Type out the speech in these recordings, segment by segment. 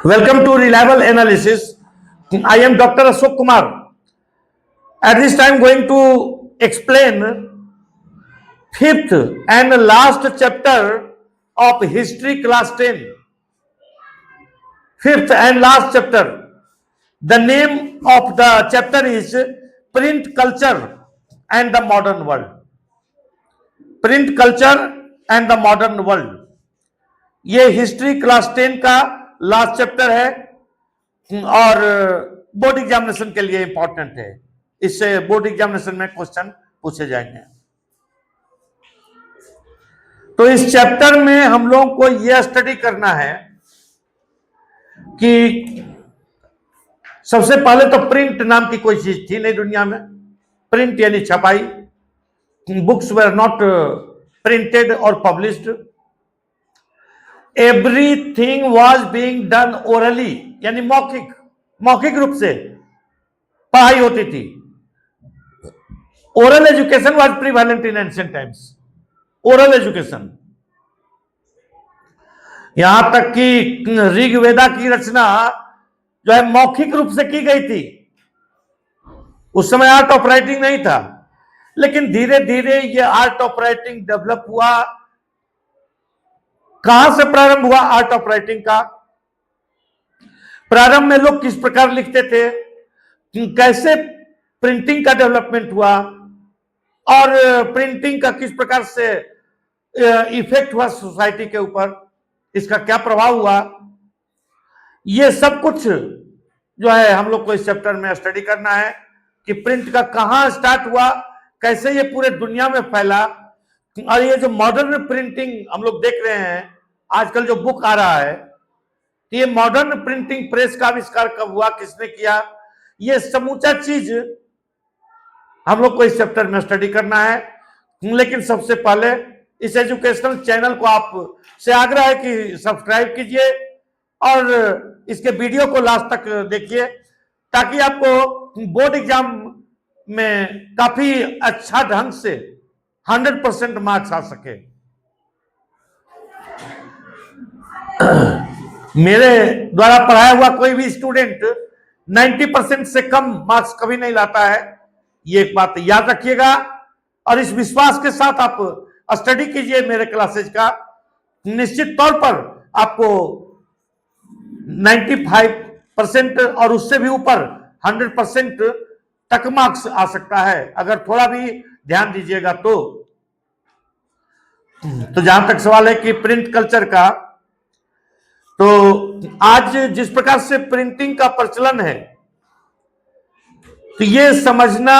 Welcome to Reliable Analysis. I am Dr. Ashok Kumar. At this time, going to explain fifth and last chapter of History Class 10. Fifth and last chapter. The name of the chapter is Print Culture and the Modern World. Print Culture and the Modern World. ये history class 10 का last chapter है और board examination के लिए important है। इससे board examination में question पूछे जाएंगे। तो इस चैप्टर में हम लोगों को यह स्टडी करना है कि सबसे पहले तो प्रिंट नाम की कोई चीज थी नहीं दुनिया में। प्रिंट यानी छपाई। बुक्स वर नॉट प्रिंटेड और published. Everything was being done orally यानी मौखिक रूप से पढ़ाई होती थी। Oral education was prevalent in ancient times. Oral education, यहां तक कि ऋग्वेदा की रचना जो है मौखिक रूप से की गई थी। उस समय आर्ट ऑफ राइटिंग नहीं था, लेकिन धीरे धीरे ये आर्ट ऑफ राइटिंग डेवलप हुआ। कहां से प्रारंभ हुआ आर्ट ऑफ राइटिंग का? प्रारंभ में लोग किस प्रकार लिखते थे, कैसे प्रिंटिंग का डेवलपमेंट हुआ और प्रिंटिंग का किस प्रकार से इफेक्ट हुआ सोसाइटी के ऊपर, इसका क्या प्रभाव हुआ, ये सब कुछ जो है हम लोग को इस चैप्टर में स्टडी करना है कि प्रिंट का कहां स्टार्ट हुआ, कैसे ये पूरे दुनिया में फैला। और ये जो मॉडर्न प्रिंटिंग हम लोग देख रहे हैं आजकल जो बुक आ रहा है, तो ये मॉडर्न प्रिंटिंग प्रेस का आविष्कार कब हुआ, किसने किया, ये समूचा चीज हम लोग को इस चैप्टर में स्टडी करना है। लेकिन सबसे पहले इस एजुकेशनल चैनल को आप से आग्रह है कि सब्सक्राइब कीजिए और इसके वीडियो को लास्ट तक देखिए, ताकि आपको बोर्ड एग्जाम में काफी अच्छा ढंग से 100% मार्क्स आ सके। मेरे द्वारा पढ़ाया हुआ कोई भी स्टूडेंट 90% से कम मार्क्स कभी नहीं लाता है, ये एक बात याद रखिएगा। और इस विश्वास के साथ आप स्टडी कीजिए मेरे क्लासेज का, निश्चित तौर पर आपको 95% और उससे भी ऊपर 100% तक मार्क्स आ सकता है, अगर थोड़ा भी ध्यान दीजिएगा तो। जहां तक सवाल है कि प्रिंट कल्चर का, तो आज जिस प्रकार से प्रिंटिंग का प्रचलन है, तो ये समझना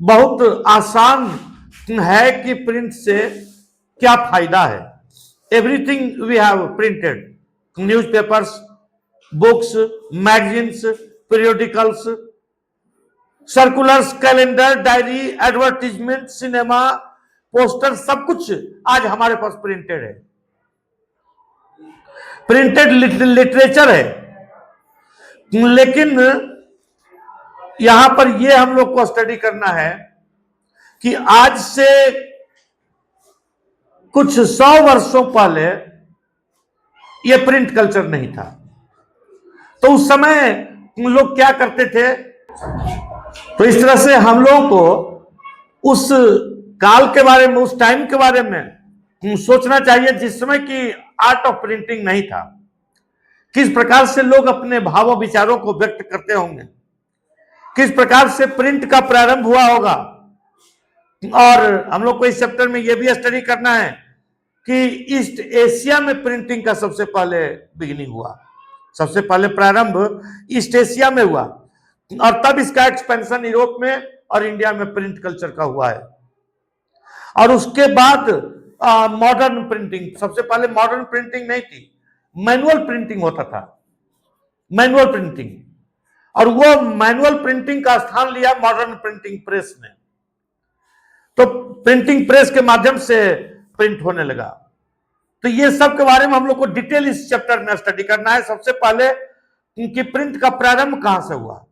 बहुत आसान है कि प्रिंट से क्या फायदा है। Everything we have printed, newspapers, books, magazines, periodicals, circulars, calendar, diary, advertisement, cinema, poster, सब कुछ आज हमारे पास प्रिंटेड है। प्रिंटेड लिटरेचर है। लेकिन यहां पर यह हम लोग को स्टडी करना है कि आज से कुछ 100 वर्षों पहले यह प्रिंट कल्चर नहीं था। तो उस समय लोग क्या करते थे, तो इस तरह से हम लोगों को उस काल के बारे में, उस टाइम के बारे में सोचना चाहिए जिस समय की आर्ट ऑफ प्रिंटिंग नहीं था। किस प्रकार से लोग अपने भावों विचारों को व्यक्त करते होंगे, किस प्रकार से प्रिंट का प्रारंभ हुआ होगा। और हम लोग को इस चैप्टर में यह भी स्टडी करना है कि ईस्ट एशिया में प्रिंटिंग का सबसे पहले बिगिनिंग हुआ, सबसे पहले प्रारंभ ईस्ट एशिया में हुआ, और तब इसका एक्सपेंशन यूरोप में और इंडिया में प्रिंट कल्चर का हुआ है। और उसके बाद मॉडर्न प्रिंटिंग, सबसे पहले मॉडर्न प्रिंटिंग नहीं थी, मैनुअल प्रिंटिंग होता था, मैनुअल प्रिंटिंग। और वो मैनुअल प्रिंटिंग का स्थान लिया मॉडर्न प्रिंटिंग प्रेस ने। तो प्रिंटिंग प्रेस के माध्यम से प्रिंट होने लगा। तो ये सब के बारे में हम लोग को डिटेल इस चैप्टर में स्टडी करना है। सबसे पहले कि प्रिंट का प्रारंभ कहां से हुआ,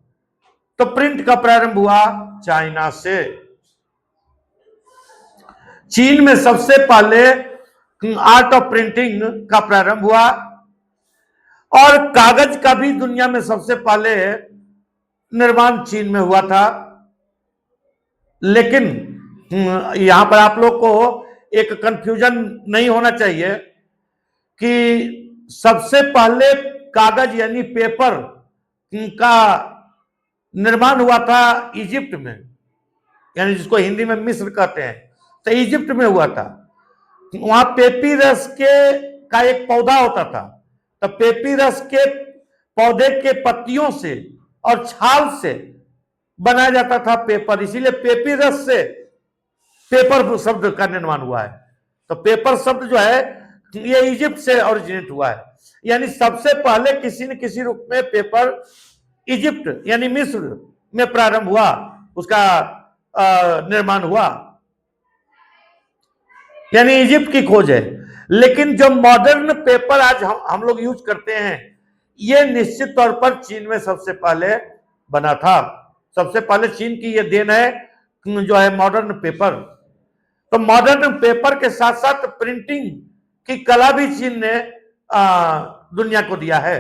तो प्रिंट का प्रारंभ हुआ चाइना से। चीन में सबसे पहले आर्ट ऑफ प्रिंटिंग का प्रारंभ हुआ और कागज का भी दुनिया में सबसे पहले निर्माण चीन में हुआ था। लेकिन यहां पर आप लोग को एक कंफ्यूजन नहीं होना चाहिए कि सबसे पहले कागज यानी पेपर का निर्माण हुआ था इजिप्ट में, यानी जिसको हिंदी में मिस्र कहते हैं, तो इजिप्ट में हुआ था। वहां पेपीरस के का एक पौधा होता था, तो पेपीरस के पौधे के पत्तियों से और छाल से बनाया जाता था पेपर, इसीलिए पेपीरस से पेपर शब्द का निर्माण हुआ है। तो पेपर शब्द जो है ये इजिप्ट से ओरिजिनेट हुआ है, यानी सबसे पहले किसी न किसी रूप में पेपर इजिप्ट यानी मिस्र में प्रारंभ हुआ, उसका निर्माण हुआ, यानी इजिप्ट की खोज है। लेकिन जो मॉडर्न पेपर आज हम लोग यूज करते हैं, ये निश्चित तौर पर चीन में सबसे पहले बना था। सबसे पहले चीन की ये देन है जो है मॉडर्न पेपर। तो मॉडर्न पेपर के साथ साथ प्रिंटिंग की कला भी चीन ने दुनिया को दिया है।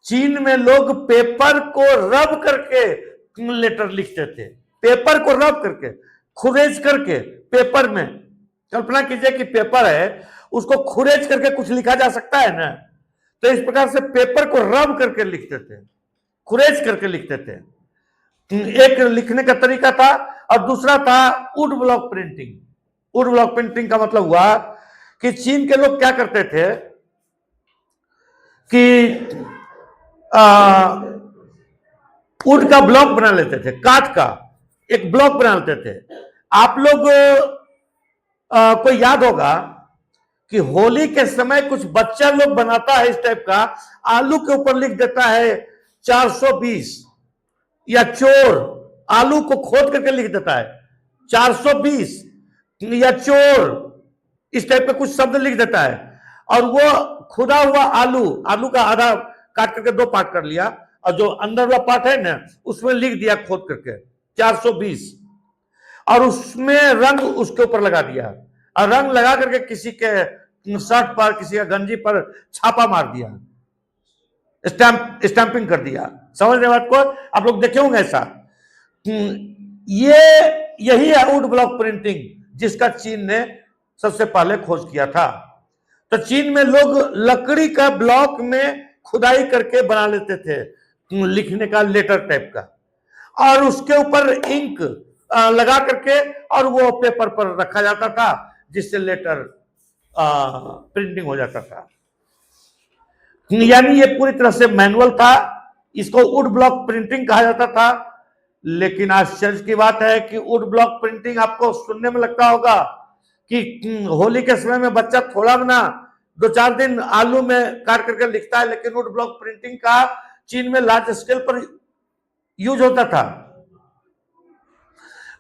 चीन में लोग पेपर को रब करके लेटर लिखते थे, पेपर को रब करके, खुरेज करके पेपर में। कल्पना कीजिए कि पेपर है, उसको खुरेज करके कुछ लिखा जा सकता है ना, तो इस प्रकार से पेपर को रब करके लिखते थे, खुरेज करके लिखते थे। एक लिखने का तरीका था, और दूसरा था would block printing. Would block printing का मतलब हुआ कि चीन के लोग क्या करते थे कि वुड का ब्लॉक बना लेते थे, काठ का एक ब्लॉक बना लेते थे। आप लोग को याद होगा कि होली के समय कुछ बच्चा लोग बनाता है इस टाइप का, आलू के ऊपर लिख देता है 420, या चोर, आलू को खोद करके लिख देता है 420, या चोर, इस टाइप का कुछ शब्द लिख देता है, और वो खुदा हुआ आलू का आधा काट करके दो पार्ट कर लिया, और जो अंदर वाला पार्ट है ना उसमें लिख दिया खोद करके 420, और उसमें रंग उसके ऊपर लगा दिया, और रंग लगा करके किसी के शर्ट पर, किसी का गंजी पर छापा मार दिया, स्टैंपिंग कर दिया। समझ रहे बात को? आप लोग देखे होंगे ऐसा। यही है वुड ब्लॉक प्रिंटिंग, जिसका चीन ने सबसे पहले खोज किया था। तो चीन में लोग लकड़ी का ब्लॉक में खुदाई करके बना लेते थे लिखने का लेटर टाइप का, और उसके ऊपर इंक लगा करके और वो पेपर पर रखा जाता था, जिससे लेटर प्रिंटिंग हो जाता था। यानी ये पूरी तरह से मैनुअल था, इसको वुड ब्लॉक प्रिंटिंग कहा जाता था। लेकिन आश्चर्य की बात है कि वुड ब्लॉक प्रिंटिंग आपको सुनने में लगता होगा कि होली के समय में बच्चा थोड़ा बना 2-4 दिन आलू में काट करके लिखता है, लेकिन वुड ब्लॉक प्रिंटिंग का चीन में लार्ज स्केल पर यूज होता था।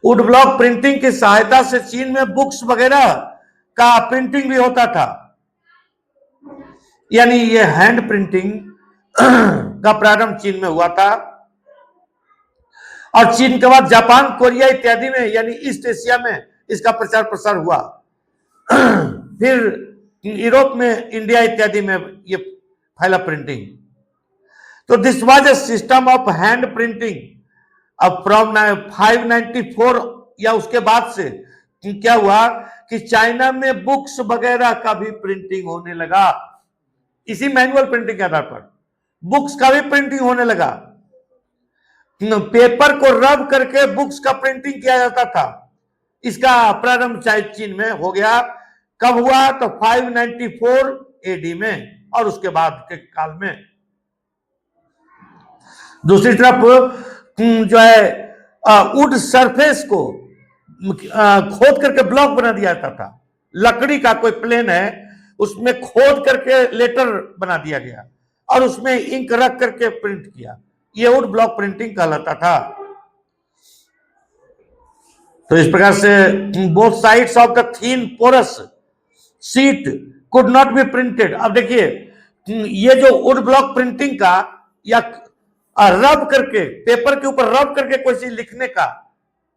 वुड ब्लॉक प्रिंटिंग की सहायता से चीन में बुक्स वगैरह का प्रिंटिंग भी होता था। यानी ये हैंड प्रिंटिंग का प्रारंभ चीन में हुआ था, और चीन के बाद जापान, कोरिया इत्यादि में यानी ईस्ट एशिया में इसका प्रचार प्रसार हुआ। फिर यूरोप में, इंडिया इत्यादि में ये फैला प्रिंटिंग। तो this was a system of hand printing. अब फ्रॉम 594 या उसके बाद से क्या हुआ कि चाइना में बुक्स वगैरह का भी प्रिंटिंग होने लगा। इसी मैनुअल प्रिंटिंग के आधार पर बुक्स का भी प्रिंटिंग होने लगा। पेपर को रब करके बुक्स का प्रिंटिंग किया जाता था। इसका प्रारंभ चीन में हो गया। कब हुआ? तो 594 एडी में, और उसके बाद के काल में। दूसरी तरफ जो है वुड सरफेस को खोद करके ब्लॉक बना दिया जाता था। लकड़ी का कोई प्लेन है, उसमें खोद करके लेटर बना दिया गया, और उसमें इंक रख करके प्रिंट किया। ये वुड ब्लॉक प्रिंटिंग कहलाता था। तो इस प्रकार से both sides of the thin porous sheet could not be printed. अब देखिए, ये जो वुड ब्लॉक प्रिंटिंग का या रब करके, पेपर के ऊपर रब करके कोई चीज लिखने का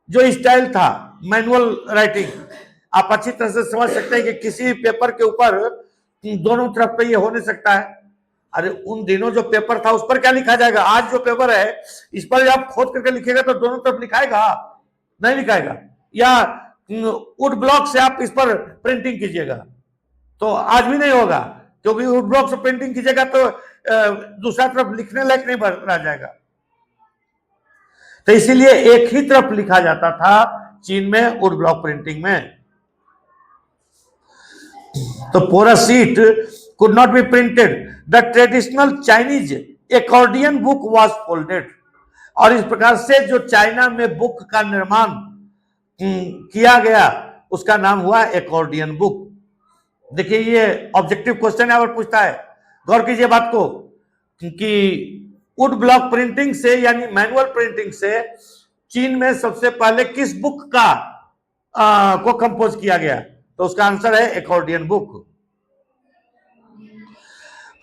जो स्टाइल था, मैनुअल राइटिंग, आप अच्छी तरह से समझ सकते हैं कि किसी पेपर के ऊपर दोनों तरफ पे ये हो नहीं सकता है, अरे उन दिनों जो पेपर था उस पर क्या लिखा जाएगा? आज जो पेपर है इस पर आप खोद करके लिखेगा तो दोनों तरफ लिखाएगा? नहीं लिखाएगा। या वुड ब्लॉक से आप इस पर प्रिंटिंग कीजिएगा तो आज भी नहीं होगा, क्योंकि वुड ब्लॉक से प्रिंटिंग कीजिएगा तो दूसरा तरफ लिखने लायक नहीं रह जाएगा। तो इसीलिए एक ही तरफ लिखा जाता था चीन में वुड ब्लॉक प्रिंटिंग में। तो पूरा sheet could not be printed. The traditional Chinese accordion book was folded. और इस प्रकार से जो चाइना में बुक का निर्माण किया गया उसका नाम हुआ एकॉर्डियन बुक। देखिए ये ऑब्जेक्टिव क्वेश्चन यहाँ पर पूछता है, गौर कीजिए बात को, कि वुड ब्लॉक प्रिंटिंग से यानी मैनुअल प्रिंटिंग से चीन में सबसे पहले किस बुक का को कंपोज किया गया? तो उसका आंसर है accordion book.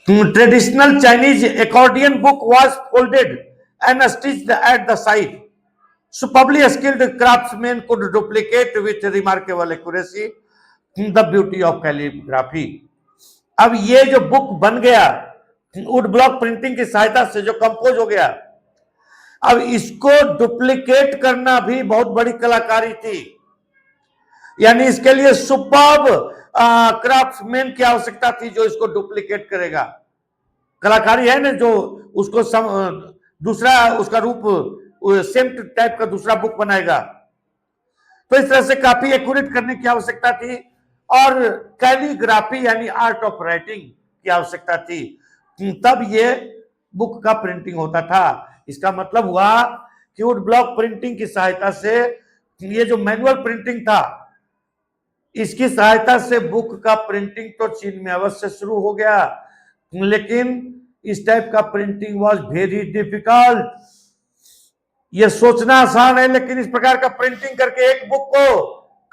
Traditional Chinese accordion book was folded and stitched at the side. Superbly skilled craftsmen could duplicate with remarkable accuracy the beauty of calligraphy. अब ये जो बुक बन गया वुड ब्लॉक प्रिंटिंग की सहायता से जो कंपोज हो गया, अब इसको डुप्लीकेट करना भी बहुत बड़ी कलाकारी थी। यानी इसके लिए सुपर्ब क्राफ्ट्समैन की आवश्यकता थी जो इसको डुप्लीकेट करेगा। कलाकारी है ना, जो उसको दूसरा उसका रूप सेम टाइप का दूसरा बुक बनाएगा। तो इस तरह से काफी एक्यूरेट करने की आवश्यकता थी और कैलीग्राफी यानी आर्ट ऑफ राइटिंग की आवश्यकता थी, तब ये बुक का प्रिंटिंग होता था। इसका मतलब हुआ कि वुड ब्लॉक प्रिंटिंग की सहायता से ये जो मैनुअल प्रिंटिंग था इसकी सहायता से बुक का प्रिंटिंग तो चीन में अवश्य शुरू हो गया, लेकिन इस टाइप का प्रिंटिंग वाज वेरी डिफिकल्ट। यह सोचना आसान है लेकिन इस प्रकार का प्रिंटिंग करके एक बुक को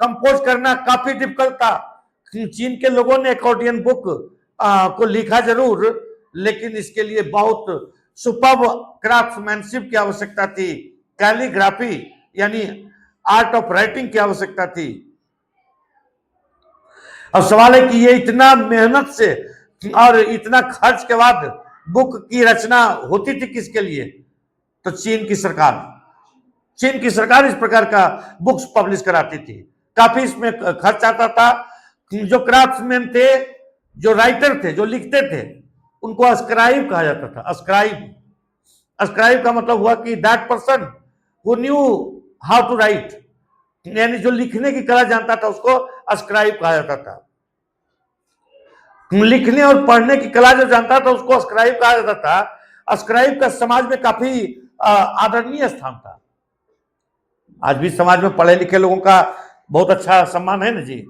कंपोज करना काफी डिफिकल्ट था। चीन के लोगों ने एकॉर्डियन बुक को लिखा जरूर, लेकिन इसके लिए बहुत सुपर्ब क्राफ्ट्समैनशिप की आवश्यकता थी, कैलीग्राफी यानी आर्ट ऑफ राइटिंग की आवश्यकता थी। अब सवाल है कि ये इतना मेहनत से और इतना खर्च के बाद बुक की रचना होती थी किसके लिए? तो चीन की सरकार इस प्रकार का बुक्स पब्लिश कराती थी। काफी इसमें खर्च आता था। जो क्राफ्ट्समैन थे, जो राइटर थे, जो लिखते थे, उनको स्क्राइब कहा जाता था। स्क्राइब का मतलब हुआ कि that person who knew how to write, यानी जो लिखने की कला जानता था उसको स्क्राइब कहा जाता था। लिखने और पढ़ने की कला जो जानता था उसको स्क्राइब कहा जाता था। स्क्राइब का समाज में काफी आदरणीय स्थान था। आज भी समाज में पढ़े लिखे लोगों का बहुत अच्छा सम्मान है ना जी।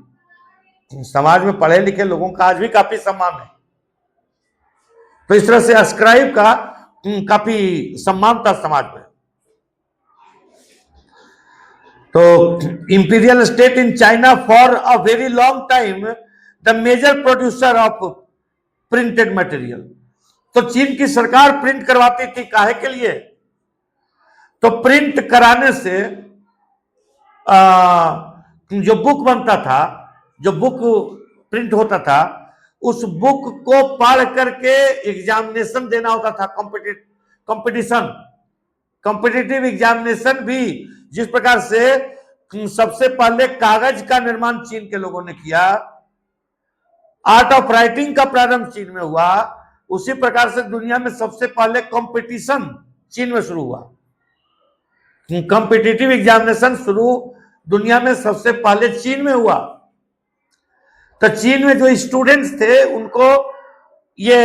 समाज में पढ़े लिखे लोगों का आज भी काफी सम्मान है। तो इस तरह से स्क्राइब का काफी सम्मान था समाज में। तो imperial state in China for a very long time the major producer of printed material. तो चीन की सरकार प्रिंट करवाती थी, काहे के लिए? तो प्रिंट कराने से जो बुक बनता था, जो बुक प्रिंट होता था, उस बुक को पढ़ करके एग्जामिनेशन देना होता था। कॉम्पिटिटिव एग्जामिनेशन भी जिस प्रकार से सबसे पहले कागज का निर्माण चीन के लोगों ने किया, आर्ट ऑफ राइटिंग का प्रारंभ चीन में हुआ, उसी प्रकार से दुनिया में सबसे पहले कंपटीशन चीन में शुरू हुआ। कॉम्पिटिटिव एग्जामिनेशन शुरू दुनिया में सबसे पहले चीन में हुआ। तो चीन में जो स्टूडेंट्स थे उनको ये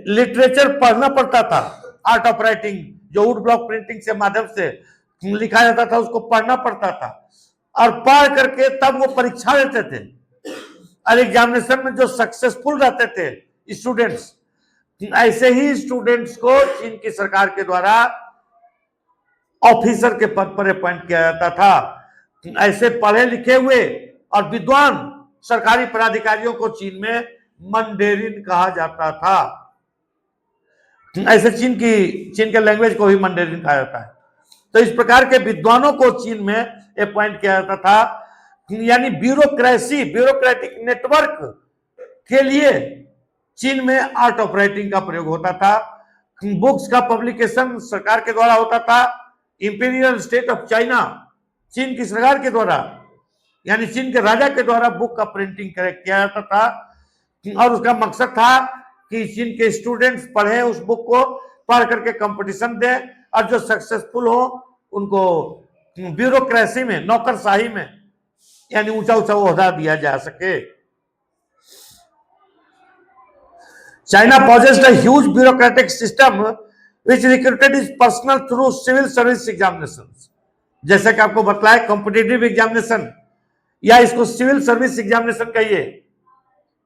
लिटरेचर पढ़ना पड़ता था। आर्ट ऑफ राइटिंग जो वुड ब्लॉक प्रिंटिंग से माध्यम से लिखा जाता था उसको पढ़ना पड़ता था, और पढ़ करके तब वो परीक्षा देते थे। और एग्जामिनेशन में जो सक्सेसफुल रहते थे स्टूडेंट्स, ऐसे ही स्टूडेंट्स को चीन की सरकार के द्वारा ऑफिसर के पद पर अपॉइंट किया जाता था। ऐसे पढ़े लिखे हुए और विद्वान सरकारी पदाधिकारियों को चीन में मंडेरिन कहा जाता था। ऐसे चीन के लैंग्वेज को भी मंडेरिन कहा जाता है। तो इस प्रकार के विद्वानों को चीन में अपॉइंट किया जाता था, यानी ब्यूरोक्रेटिक नेटवर्क के लिए चीन में आर्ट ऑफ राइटिंग का प्रयोग होता था। बुक्स का पब्लिकेशन सरकार के द्वारा होता था। इंपीरियल स्टेट ऑफ चाइना, चीन की सरकार के द्वारा, यानी चीन के राजा के द्वारा बुक का प्रिंटिंग किया जाता था, और उसका मकसद था कि चीन के स्टूडेंट्स पढ़े उस बुक को, पढ़ करके कंपटीशन दे, और जो सक्सेसफुल हो उनको ब्यूरोक्रेसी में, नौकरशाही में, यानी ऊंचा ऊंचा ओहदा दिया जा सके। China possessed a huge bureaucratic system which recruited its personnel through civil service examinations. जैसा कि आपको बतलाया कॉम्पिटिटिव एग्जामिनेशन, या इसको सिविल सर्विस एग्जामिनेशन कहिए।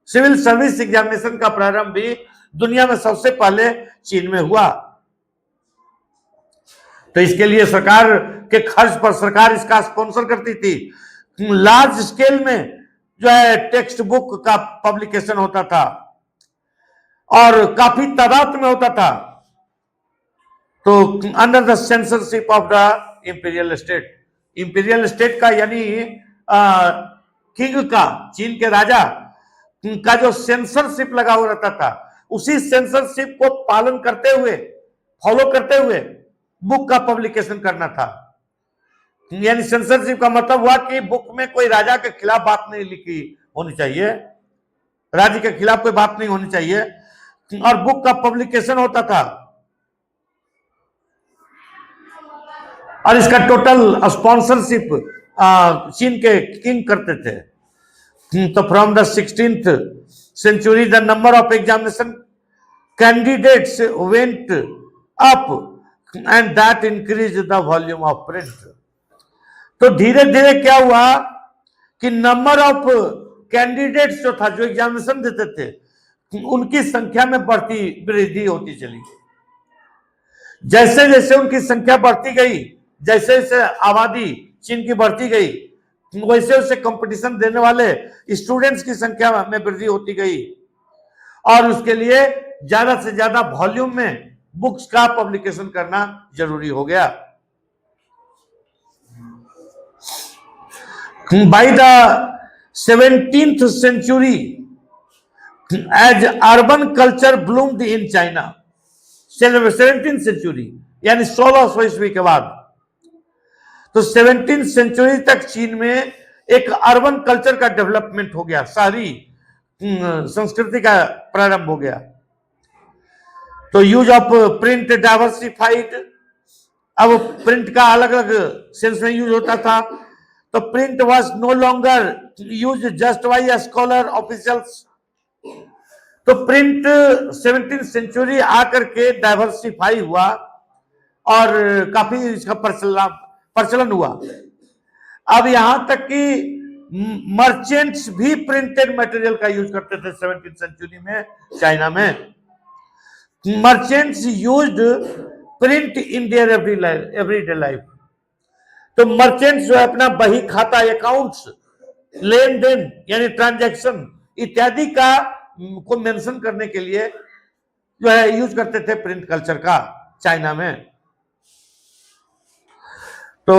सिविल सर्विस एग्जामिनेशन का प्रारंभ भी दुनिया में सबसे पहले चीन में हुआ। तो इसके लिए सरकार के खर्च पर सरकार इसका स्पॉन्सर करती थी। लार्ज स्केल में जो है टेक्स्ट बुक का पब्लिकेशन होता था, और काफी तादाद में होता था। तो under the censorship of the imperial state, imperial state का यानी किंग का, चीन के राजा का जो सेंसरशिप लगा हुआ रहता था, उसी सेंसरशिप को पालन करते हुए, फॉलो करते हुए बुक का पब्लिकेशन करना था। यानी सेंसरशिप का मतलब हुआ कि बुक में कोई राजा के खिलाफ बात नहीं लिखी होनी चाहिए, राज्य के खिलाफ कोई बात नहीं होनी चाहिए, और बुक का पब्लिकेशन होता था। और इसका टोटल स्पॉन्सरशिप चीन के किंग करते थे। तो from the 16th century the number of examination candidates went up and that increase the volume of print. तो धीरे धीरे क्या हुआ कि नंबर ऑफ कैंडिडेट्स जो था, जो एग्जामिनेशन देते थे, उनकी संख्या में बढ़ती वृद्धि होती चली गई। जैसे जैसे उनकी संख्या बढ़ती गई, जैसे जैसे आबादी चीन की बढ़ती गई, वैसे वैसे कंपटीशन देने वाले स्टूडेंट्स की संख्या में वृद्धि होती गई, और उसके लिए ज्यादा से ज्यादा वॉल्यूम में बुक्स का पब्लिकेशन करना जरूरी हो गया। By the 17th century as urban culture bloomed in China, 17th century यानी 1600 ईस्वी के बाद, तो 17th सेंचुरी तक चीन में एक अर्बन कल्चर का डेवलपमेंट हो गया, शहरी संस्कृति का प्रारंभ हो गया। तो यूज ऑफ प्रिंट डाइवर्सिफाइड, अब प्रिंट का अलग अलग सेंस में यूज होता था। तो print was no longer use just by scholar officials. तो प्रिंट 17th सेंचुरी आकर के डाइवर्सिफाई हुआ, और काफी इसका प्रचलन हुआ। अब यहां तक कि मर्चेंट्स भी प्रिंटेड मटेरियल का यूज करते थे 17th सेंचुरी में चाइना में। Merchants used print in their everyday life. तो मर्चेंट्स जो है अपना बही खाता, अकाउंट्स, लेन देन यानी ट्रांजैक्शन इत्यादि का को मेंशन करने के लिए जो है यूज करते थे प्रिंट कल्चर का चाइना में। तो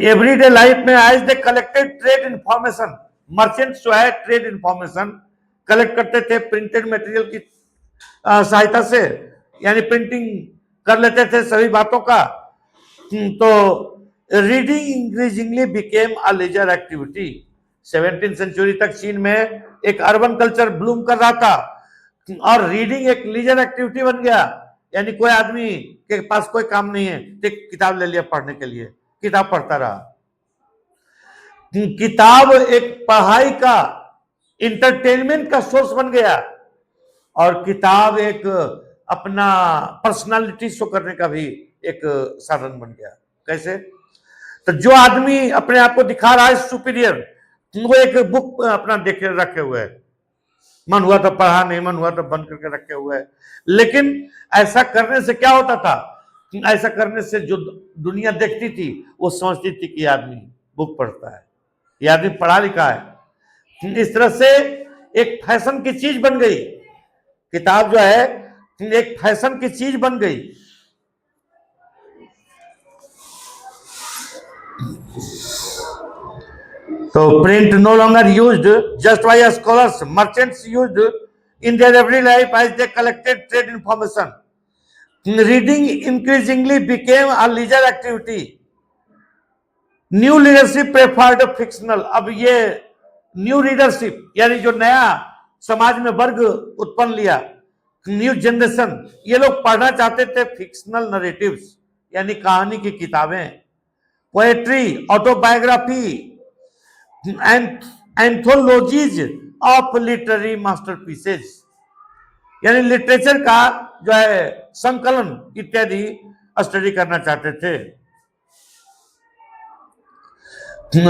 एवरीडे लाइफ में as they collected trade information, merchants जो है ट्रेड इंफॉर्मेशन कलेक्ट करते थे प्रिंटेड मटेरियल की सहायता से, यानी प्रिंटिंग कर लेते थे सभी बातों का। तो reading increasingly became a leisure activity. 17th century तक चीन में एक अर्बन कल्चर ब्लूम कर रहा था, और रीडिंग एक लीजर एक्टिविटी बन गया, यानी कोई आदमी के पास कोई काम नहीं है, एक किताब ले लिया पढ़ने के लिए, किताब पढ़ता रहा। किताब एक पढ़ाई का, इंटरटेनमेंट का सोर्स बन गया, और किताब एक अपना पर्सनालिटी शो करने का भी एक साधन बन गया। कैसे? तो जो आदमी अपने आप को दिखा रहा है सुपीरियर, वो एक बुक अपना देखे रखे हुए है, मन हुआ तो पढ़ा, नहीं मन हुआ तो बंद करके रखे हुए है। लेकिन ऐसा करने से क्या होता था? ऐसा करने से जो दुनिया देखती थी वो समझती थी कि आदमी बुक पढ़ता है, ये आदमी पढ़ा लिखा है। इस तरह से एक फैशन की चीज बन गई, किताब जो है एक फैशन की चीज बन गई। तो print no longer used just by scholars, merchants used in their everyday life as they collected trade information. Reading increasingly became a leisure activity. New leadership preferred fictional. अब ये न्यू लीडरशिप यानी जो नया समाज में वर्ग उत्पन्न लिया, न्यू जनरेशन, ये लोग पढ़ना चाहते थे फिक्शनल नरेटिव्स यानी कहानी की किताबें, poetry, autobiography and anthologies of literary masterpieces यानी लिटरेचर का जो है संकलन इत्यादि स्टडी करना चाहते थे.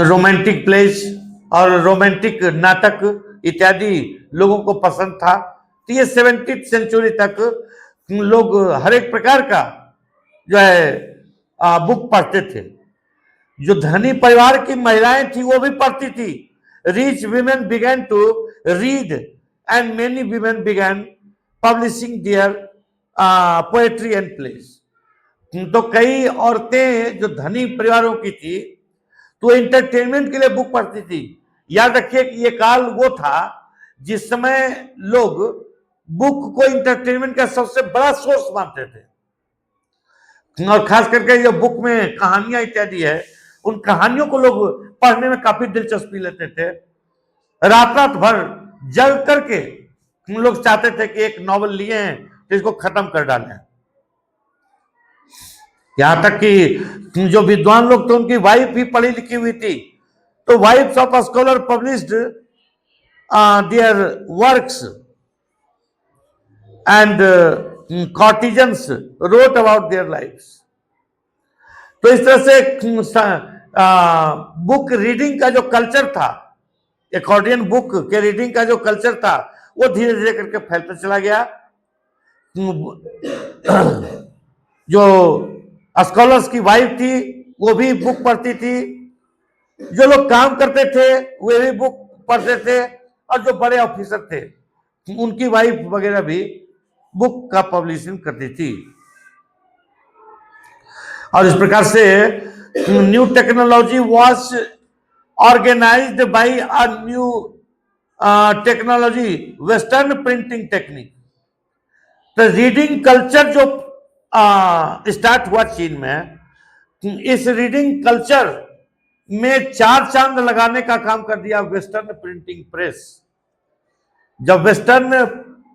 रोमांटिक प्लेस और रोमांटिक नाटक इत्यादि लोगों को पसंद था. तो ये 17वीं सेंचुरी तक लोग हर एक प्रकार का जो है बुक पढ़ते थे. जो धनी परिवार की महिलाएं थी वो भी पढ़ती थी. Rich women began to read and many women began publishing their poetry and plays. तो कई औरतें जो धनी परिवारों की थी तो एंटरटेनमेंट के लिए बुक पढ़ती थी. याद रखिए कि ये काल वो था जिस समय लोग बुक को एंटरटेनमेंट का सबसे बड़ा सोर्स मानते थे. और खास करके जो बुक में कहानियां इत्यादि है, उन कहानियों को लोग पढ़ने में काफी दिलचस्पी लेते थे. रात रात भर जग करके लोग चाहते थे कि एक नॉवल लिए हैं तो इसको खत्म कर डालें. यहां तक कि जो विद्वान लोग थे उनकी वाइफ भी पढ़ी लिखी हुई थी. तो wives of a scholar published their works and courtesans wrote about their lives. तो इस तरह से बुक रीडिंग का जो कल्चर था, एकॉर्डियन बुक के रीडिंग का जो कल्चर था वो धीरे धीरे करके फैलता चला गया. जो स्कॉलर्स की वाइफ थी वो भी बुक पढ़ती थी. जो लोग काम करते थे वे भी बुक पढ़ते थे. और जो बड़े ऑफिसर थे उनकी वाइफ वगैरह भी बुक का पब्लिशिंग करती थी. और इस प्रकार से new technology was organised by a new technology western printing technique. तो रीडिंग कल्चर जो स्टार्ट हुआ चीन में, इस रीडिंग कल्चर में चार चांद लगाने का काम कर दिया वेस्टर्न प्रिंटिंग प्रेस. जब वेस्टर्न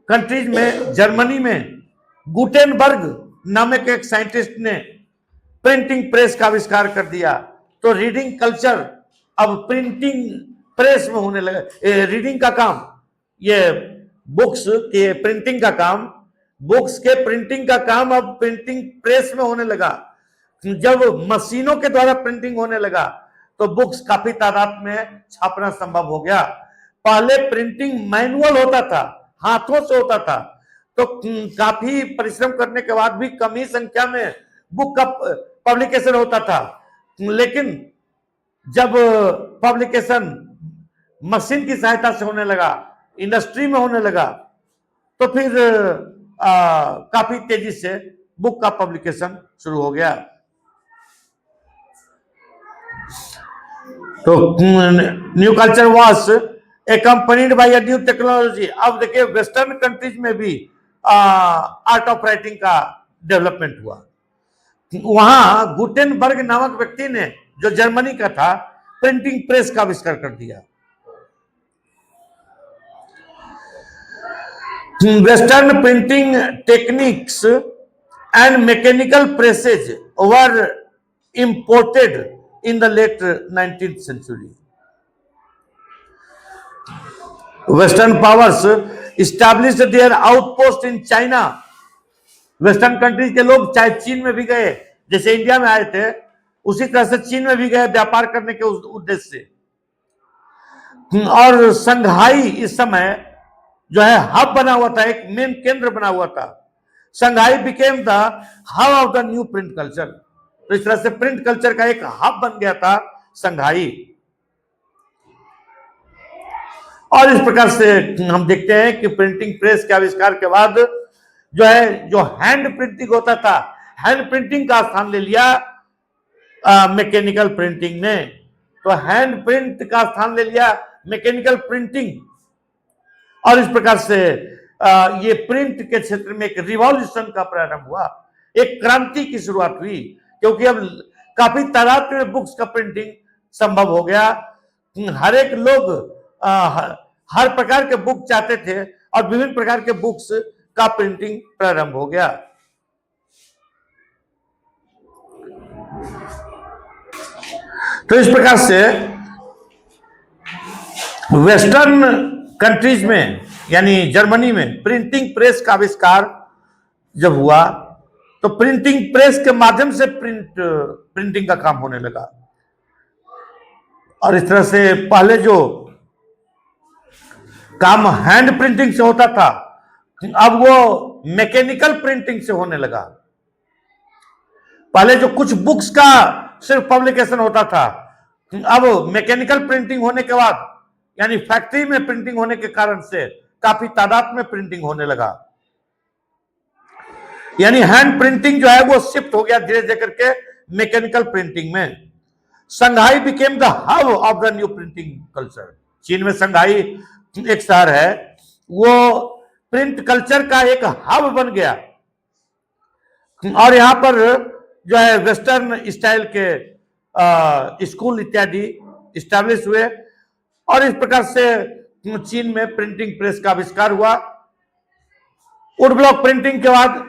कंट्रीज में, जर्मनी में गुटेनबर्ग नामक एक साइंटिस्ट ने प्रिंटिंग प्रेस का आविष्कार कर दिया, तो रीडिंग कल्चर अब प्रिंटिंग प्रेस में होने लगा. रीडिंग का काम, ये बुक्स के प्रिंटिंग का काम, बुक्स के प्रिंटिंग का काम अब प्रिंटिंग प्रेस में होने लगा. जब मशीनों के द्वारा प्रिंटिंग होने लगा तो बुक्स काफी तादाद में छापना संभव हो गया. पहले प्रिंटिंग मैनुअल होता था, हाथों से होता था, तो काफी परिश्रम करने के बाद भी कम ही संख्या में बुक का पब्लिकेशन होता था. लेकिन जब पब्लिकेशन मशीन की सहायता से होने लगा, इंडस्ट्री में होने लगा, तो फिर काफी तेजी से बुक का पब्लिकेशन शुरू हो गया. तो new culture was accompanied by a new technology. अब देखिए वेस्टर्न कंट्रीज में भी आर्ट ऑफ राइटिंग का डेवलपमेंट हुआ. वहां गुटेनबर्ग नामक व्यक्ति ने, जो जर्मनी का था, प्रिंटिंग प्रेस का आविष्कार कर दिया. Western printing techniques and mechanical presses were imported in the late 19th century. Western powers established their outpost in China. Western countries के लोग चाहे चीन में भी गए, जैसे इंडिया में आए थे उसी तरह से चीन में भी गए व्यापार करने के उद्देश्य से. और संघाई इस समय जो है हब बना हुआ था, एक मेन केंद्र बना हुआ था. Shanghai became the hub of the new print culture. तो इस तरह से प्रिंट कल्चर का एक हब बन गया था संघाई. और इस प्रकार से हम देखते हैं कि प्रिंटिंग प्रेस के आविष्कार के बाद जो है, जो हैंड प्रिंटिंग होता था, हैंड प्रिंटिंग का स्थान ले लिया मैकेनिकल प्रिंटिंग ने. तो हैंड प्रिंट का स्थान ले लिया मैकेनिकल प्रिंटिंग. और इस प्रकार से ये प्रिंट के क्षेत्र में एक रिवॉल्यूशन का प्रारंभ हुआ, एक क्रांति की शुरुआत हुई, क्योंकि अब काफी तादाद में बुक्स का प्रिंटिंग संभव हो गया। हर एक लोग हर प्रकार के बुक चाहते थे और विभिन्न प्रकार के बुक्स का प्रिंटिंग प्रारंभ हो गया। तो इस प्रकार से वेस्टर्न कंट्रीज में यानी जर्मनी में प्रिंटिंग प्रेस का आविष्कार जब हुआ तो प्रिंटिंग प्रेस के माध्यम से प्रिंटिंग का काम होने लगा। और इस तरह से पहले जो काम हैंड प्रिंटिंग से होता था अब वो मैकेनिकल प्रिंटिंग से होने लगा। पहले जो कुछ बुक्स का सिर्फ पब्लिकेशन होता था, अब मैकेनिकल प्रिंटिंग होने के बाद यानी फैक्ट्री में प्रिंटिंग होने के कारण से काफी तादाद में प्रिंटिंग होने लगा। यानी हैंड प्रिंटिंग जो है वो शिफ्ट हो गया धीरे धीरे करके मैकेनिकल प्रिंटिंग में। Shanghai became the hub of the new printing culture. चीन में संघाई एक शहर है, वो प्रिंट कल्चर का एक हब बन गया और यहां पर जो है वेस्टर्न स्टाइल के स्कूल इत्यादि इस्टेब्लिश हुए और इस प्रकार से चीन में प्रिंटिंग प्रेस का आविष्कार हुआ। वुड ब्लॉक प्रिंटिंग के बाद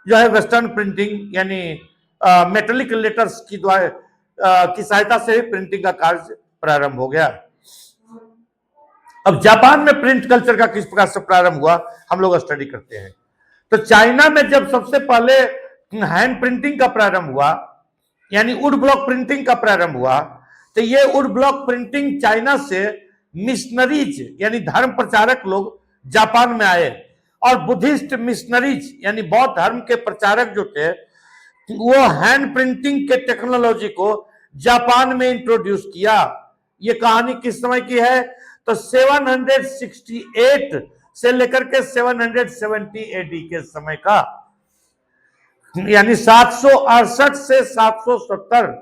जो है वेस्टर्न प्रिंटिंग यानी मेटेलिक लेटर्स की द्वारा की सहायता से ही प्रिंटिंग का कार्य प्रारंभ हो गया। अब जापान में प्रिंट कल्चर का किस प्रकार से प्रारंभ हुआ हम लोग स्टडी करते हैं। तो चाइना में जब सबसे पहले हैंड प्रिंटिंग का प्रारंभ हुआ यानी वुड ब्लॉक प्रिंटिंग का प्रारंभ हुआ तो ये वुड ब्लॉक प्रिंटिंग चाइना से मिशनरीज यानी धर्म प्रचारक लोग जापान में आए और बुद्धिस्ट मिशनरीज यानी बौद्ध धर्म के प्रचारक जो थे वो हैंड प्रिंटिंग के टेक्नोलॉजी को जापान में इंट्रोड्यूस किया। ये कहानी किस समय की है तो 768 से लेकर के 770 एडी के समय का, यानी 768 से 770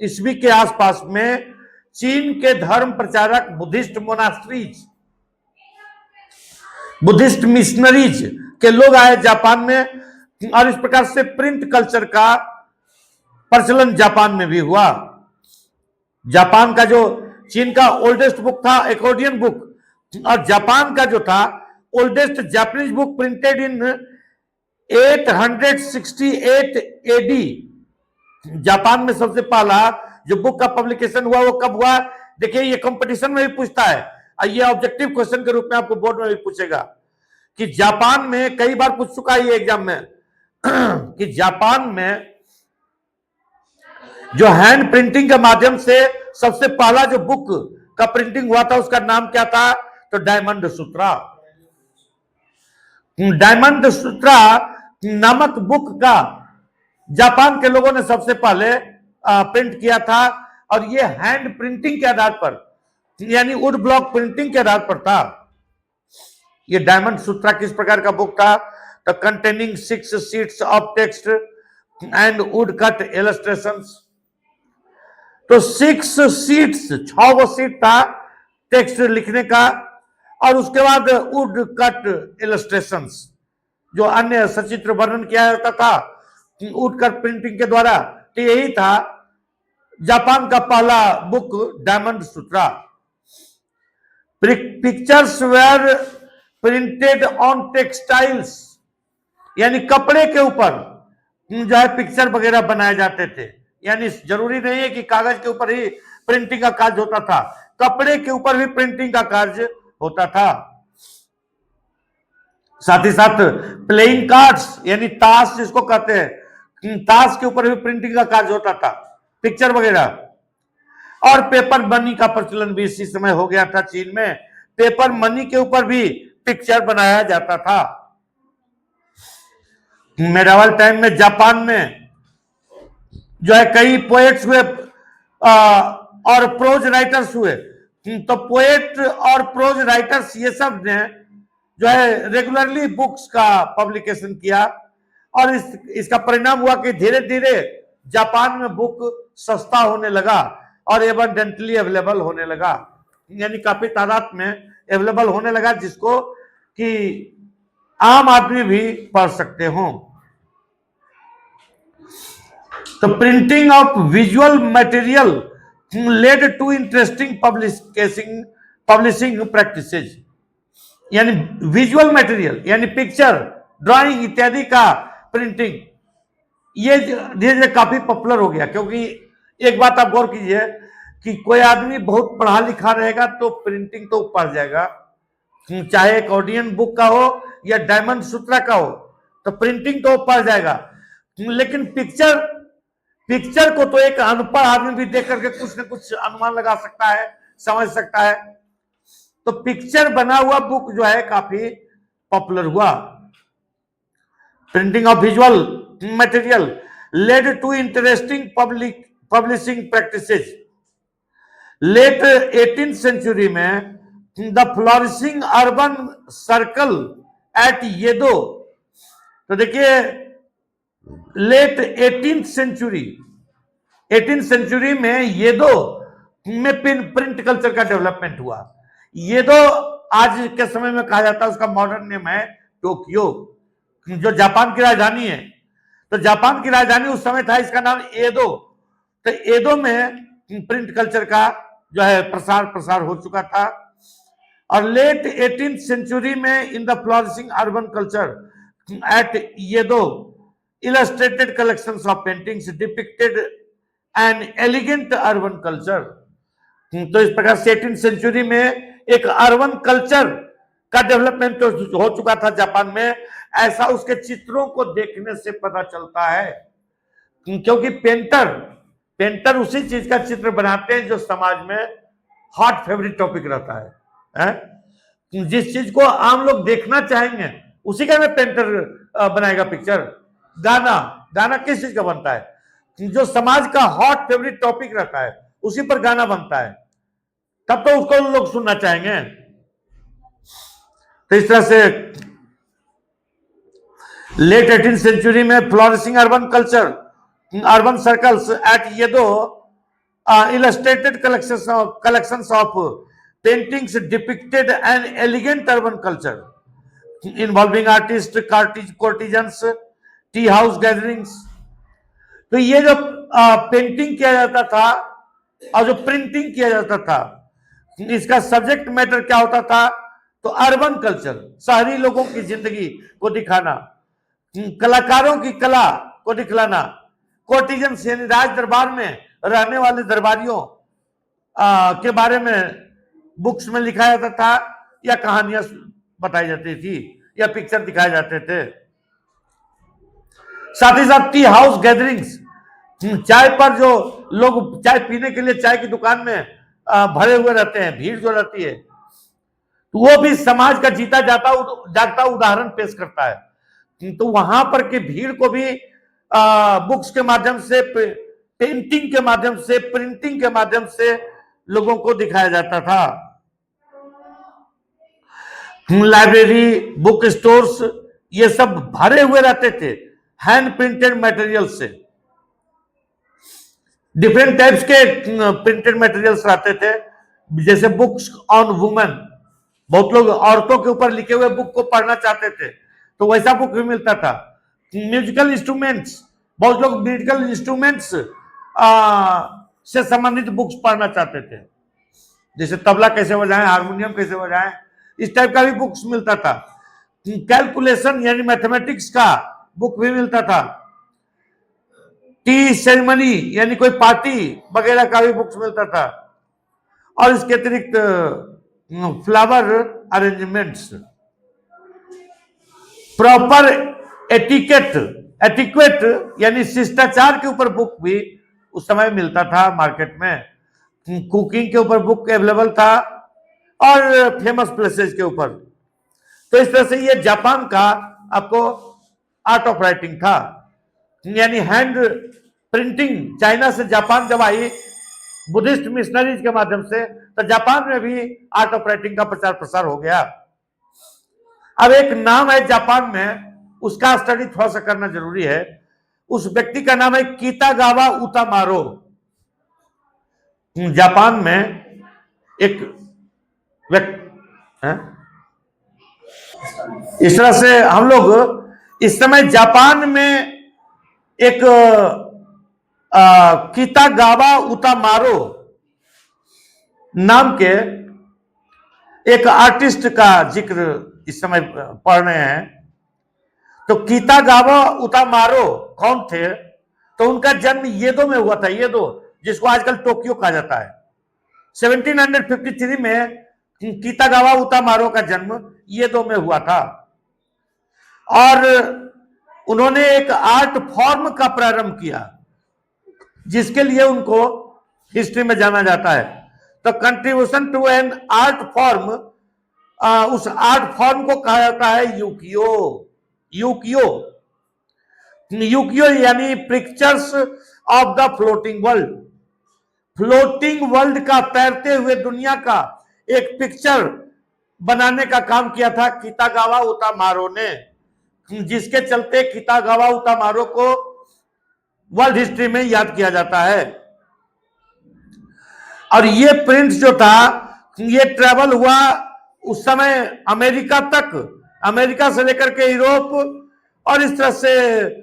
ईस्वी के आसपास में चीन के धर्म प्रचारक बुद्धिस्ट मोनास्ट्रीज बुद्धिस्ट मिशनरीज के लोग आए जापान में और इस प्रकार से प्रिंट कल्चर का प्रचलन जापान में भी हुआ। जापान का जो चीन का ओल्डेस्ट बुक था एक्कॉर्डियन बुक और जापान का जो था oldest Japanese book printed in 868 AD. Japan में सबसे पहला जो बुक का पब्लिकेशन हुआ वो कब हुआ? देखिए ये कंपटीशन में भी पूछता है, ये ऑब्जेक्टिव क्वेश्चन के रूप में आपको बोर्ड में भी पूछेगा कि जापान में कई बार पूछ चुका है ये एग्जाम में कि जापान में जो हैंड प्रिंटिंग के माध्यम से सबसे पहला जो बुक का प्रिंटिंग हुआ था उसका नाम क्या था? तो डायमंड सूत्रा। डायमंड सूत्रा नामक बुक का जापान के लोगों ने सबसे पहले प्रिंट किया था और ये हैंड प्रिंटिंग के आधार पर यानी वुड ब्लॉक प्रिंटिंग के आधार पर था। ये डायमंड सूत्रा किस प्रकार का बुक था? तो containing 6 sheets of text and would cut illustrations. तो 6 शीट्स 6 वो शीट था टेक्स्ट लिखने का और उसके बाद वुड कट इलस्ट्रेशंस जो अन्य सचित्र वर्णन किया जाता था वुड कट प्रिंटिंग के द्वारा। तो यही था जापान का पहला book diamond Sutra. Pictures were printed on textiles यानी कपड़े के ऊपर जो है पिक्चर वगैरह बनाए जाते थे। यानी जरूरी नहीं है कि कागज के ऊपर ही प्रिंटिंग का कार्य होता था, कपड़े के ऊपर भी प्रिंटिंग का कार्य होता था। साथ ही साथ प्लेइंग कार्ड्स यानी ताश जिसको कहते हैं, ताश के ऊपर भी प्रिंटिंग का कार्य होता था, पिक्चर वगैरह। और पेपर मनी का प्रचलन भी इसी समय हो गया था चीन में। पेपर मनी के ऊपर भी पिक्चर बनाया जाता था। मेडावल टाइम में जापान में जो है कई पोएट्स हुए और प्रोज राइटर्स हुए। तो पोएट और प्रोज राइटर्स ये सब ने जो है रेगुलरली बुक्स का पब्लिकेशन किया और इसका परिणाम हुआ कि धीरे धीरे जापान में बुक सस्ता होने लगा और एबंडेंटली अवेलेबल होने लगा, यानी काफी तादाद में अवेलेबल होने लगा, जिसको कि आम आदमी भी पढ़ सकते हो। तो printing of visual material led to interesting publishing practices, यानी विजुअल मटेरियल यानी पिक्चर, ड्राइंग इत्यादि का प्रिंटिंग ये धीरे धीरे काफी पॉपुलर हो गया। क्योंकि एक बात आप गौर कीजिए कि कोई आदमी बहुत पढ़ा लिखा रहेगा तो प्रिंटिंग तो पढ़ जाएगा, चाहे एक ऑडियन बुक का हो या डायमंड सूत्रा का हो, तो प्रिंटिंग तो पढ़ जाएगा। लेकिन पिक्चर को तो एक अनपढ़ आदमी भी देख करके कुछ न कुछ अनुमान लगा सकता है, समझ सकता है। तो पिक्चर बना हुआ बुक जो है काफी पॉपुलर हुआ। Printing of visual material led to interesting publishing practices. Late 18th century में the flourishing urban circle at Edo, तो देखिए लेट 18th सेंचुरी में येदो में प्रिंट कल्चर का डेवलपमेंट हुआ। येदो आज के समय में कहा जाता है, उसका मॉडर्न नेम है टोक्यो, जो जापान की राजधानी है। तो जापान की राजधानी उस समय था, इसका नाम एदो। तो एदो में प्रिंट कल्चर का जो है प्रसार हो चुका था। और लेट 18th सेंचुरी में in the flourishing urban culture at Edo illustrated collections of paintings depicted an elegant urban culture. तो इस प्रकार से 18th सेंचुरी में एक अर्बन कल्चर का डेवलपमेंट हो चुका था जापान में, ऐसा उसके चित्रों को देखने से पता चलता है। क्योंकि पेंटर उसी चीज का चित्र बनाते हैं जो समाज में हॉट फेवरेट टॉपिक रहता है? जिस चीज को आम लोग देखना चाहेंगे उसी का में पेंटर बनाएगा पिक्चर। गाना किस चीज का बनता है? जो समाज का हॉट फेवरेट टॉपिक रहता है उसी पर गाना बनता है, तब तो उसको लोग सुनना चाहेंगे। तो इस तरह से लेट 18th सेंचुरी में फ्लोरिशिंग अर्बन सर्कल्स एट येदो illustrated collections of paintings depicted an elegant urban culture involving artists, courtesans, tea house gatherings। तो ये जो पेंटिंग किया जाता था और जो प्रिंटिंग किया जाता था, इसका सब्जेक्ट मैटर क्या होता था? तो अर्बन कल्चर, शहरी लोगों की जिंदगी को दिखाना, कलाकारों की कला को दिखलाना, कोर्टिजन्स यानी राज दरबार में रहने वाले दरबारियों के बारे में बुक्स में लिखा जाता था, या कहानियां बताई जाती थी, या पिक्चर दिखाए जाते थे। साथ ही साथ टी हाउस गैदरिंग्स, चाय पर जो लोग चाय पीने के लिए चाय की दुकान में भरे हुए रहते हैं, भीड़ जो रहती है, तो वो भी समाज का जीता जागता उदाहरण पेश करता है। तो वहां पर की भीड़ को भी बुक्स के माध्यम से, पेंटिंग के माध्यम से, प्रिंटिंग के माध्यम से लोगों को दिखाया जाता था। लाइब्रेरी, बुक स्टोर्स ये सब भरे हुए रहते थे हैंड प्रिंटेड मटेरियल से। डिफरेंट टाइप्स के प्रिंटेड मटेरियल्स रहते थे, जैसे बुक्स ऑन वुमेन, बहुत लोग औरतों के ऊपर लिखे हुए बुक को पढ़ना चाहते थे तो वैसा बुक भी मिलता था। म्यूजिकल इंस्ट्रूमेंट्स, बहुत लोग म्यूजिकल इंस्ट्रूमेंट्स से संबंधित बुक्स पढ़ना चाहते थे, जैसे तबला कैसे बजाएं, हारमोनियम कैसे बजाएं, इस टाइप का भी बुक्स मिलता था। कैलकुलेशन यानी मैथमेटिक्स का बुक भी मिलता था। टी सेरेमनी यानी कोई पार्टी वगैरह का भी बुक्स मिलता था। और इसके अतिरिक्त फ्लावर अरेंजमेंट्स, प्रॉपर एटिक्वेट यानी शिष्टाचार के ऊपर बुक भी उस समय मिलता था मार्केट में। कुकिंग के ऊपर बुक अवेलेबल था और फेमस प्लेसेस के ऊपर। तो इस तरह से ये जापान का आपको आर्ट ऑफ राइटिंग था, यानी हैंड प्रिंटिंग। चाइना से जापान जब आई बुद्धिस्ट मिशनरीज के माध्यम से, तो जापान में भी आर्ट ऑफ राइटिंग का प्रचार प्रसार हो गया। अब एक नाम है जापान में, उसका स्टडी थोड़ा सा करना जरूरी है। उस व्यक्ति का नाम है कितागावा उतामारो। जापान में एक व्यक्ति इस तरह से हम लोग इस समय जापान में एक कितागावा उतामारो नाम के एक आर्टिस्ट का जिक्र इस समय पढ़ रहे हैं। तो कितागावा उतामारो कौन थे? तो उनका जन्म येदो में हुआ था, येदो जिसको आजकल टोक्यो कहा जाता है। 1753 में कितागावा उतामारो का जन्म येदो में हुआ था और उन्होंने एक आर्ट फॉर्म का प्रारंभ किया जिसके लिए उनको हिस्ट्री में जाना जाता है। तो contribution to an art form, उस आर्ट फॉर्म को कहा जाता है यूकियो। यूकियो यूकियो यानी pictures of the floating world. Floating world का, तैरते हुए दुनिया का एक पिक्चर बनाने का काम किया था कितागावा उतामारो ने, जिसके चलते कितागावा उतामारो को वर्ल्ड हिस्ट्री में याद किया जाता है। और ये प्रिंट जो था ये ट्रेवल हुआ उस समय अमेरिका तक, अमेरिका से लेकर के यूरोप, और इस तरह से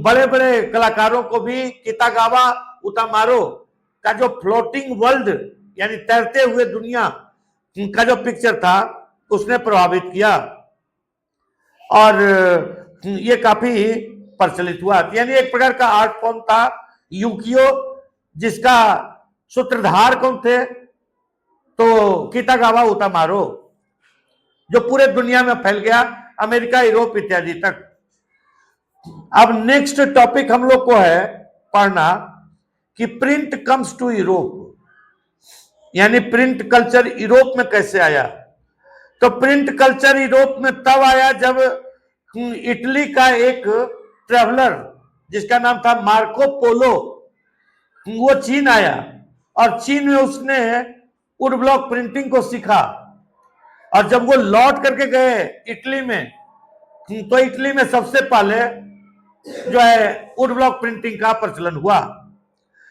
बड़े बड़े कलाकारों को भी कितागावा उतामारो का जो फ्लोटिंग वर्ल्ड यानी तैरते हुए दुनिया का जो पिक्चर था उसने प्रभावित किया और ये काफी प्रचलित हुआ। यानी एक प्रकार का आर्ट फॉर्म था यूकियो, जिसका सूत्रधार कौन थे? तो कितागावा उतामारो, जो पूरे दुनिया में फैल गया, अमेरिका, यूरोप इत्यादि तक। अब नेक्स्ट टॉपिक हम लोग को है पढ़ना कि प्रिंट कम्स टू यूरोप, यानी प्रिंट कल्चर यूरोप में कैसे आया। तो प्रिंट कल्चर यूरोप में तब आया जब इटली का एक ट्रेवलर जिसका नाम था मार्को पोलो, वो चीन आया और चीन में उसने वुड ब्लॉक प्रिंटिंग को सीखा। और जब वो लौट करके गए इटली में, तो इटली में सबसे पहले जो है वुड ब्लॉक प्रिंटिंग का प्रचलन हुआ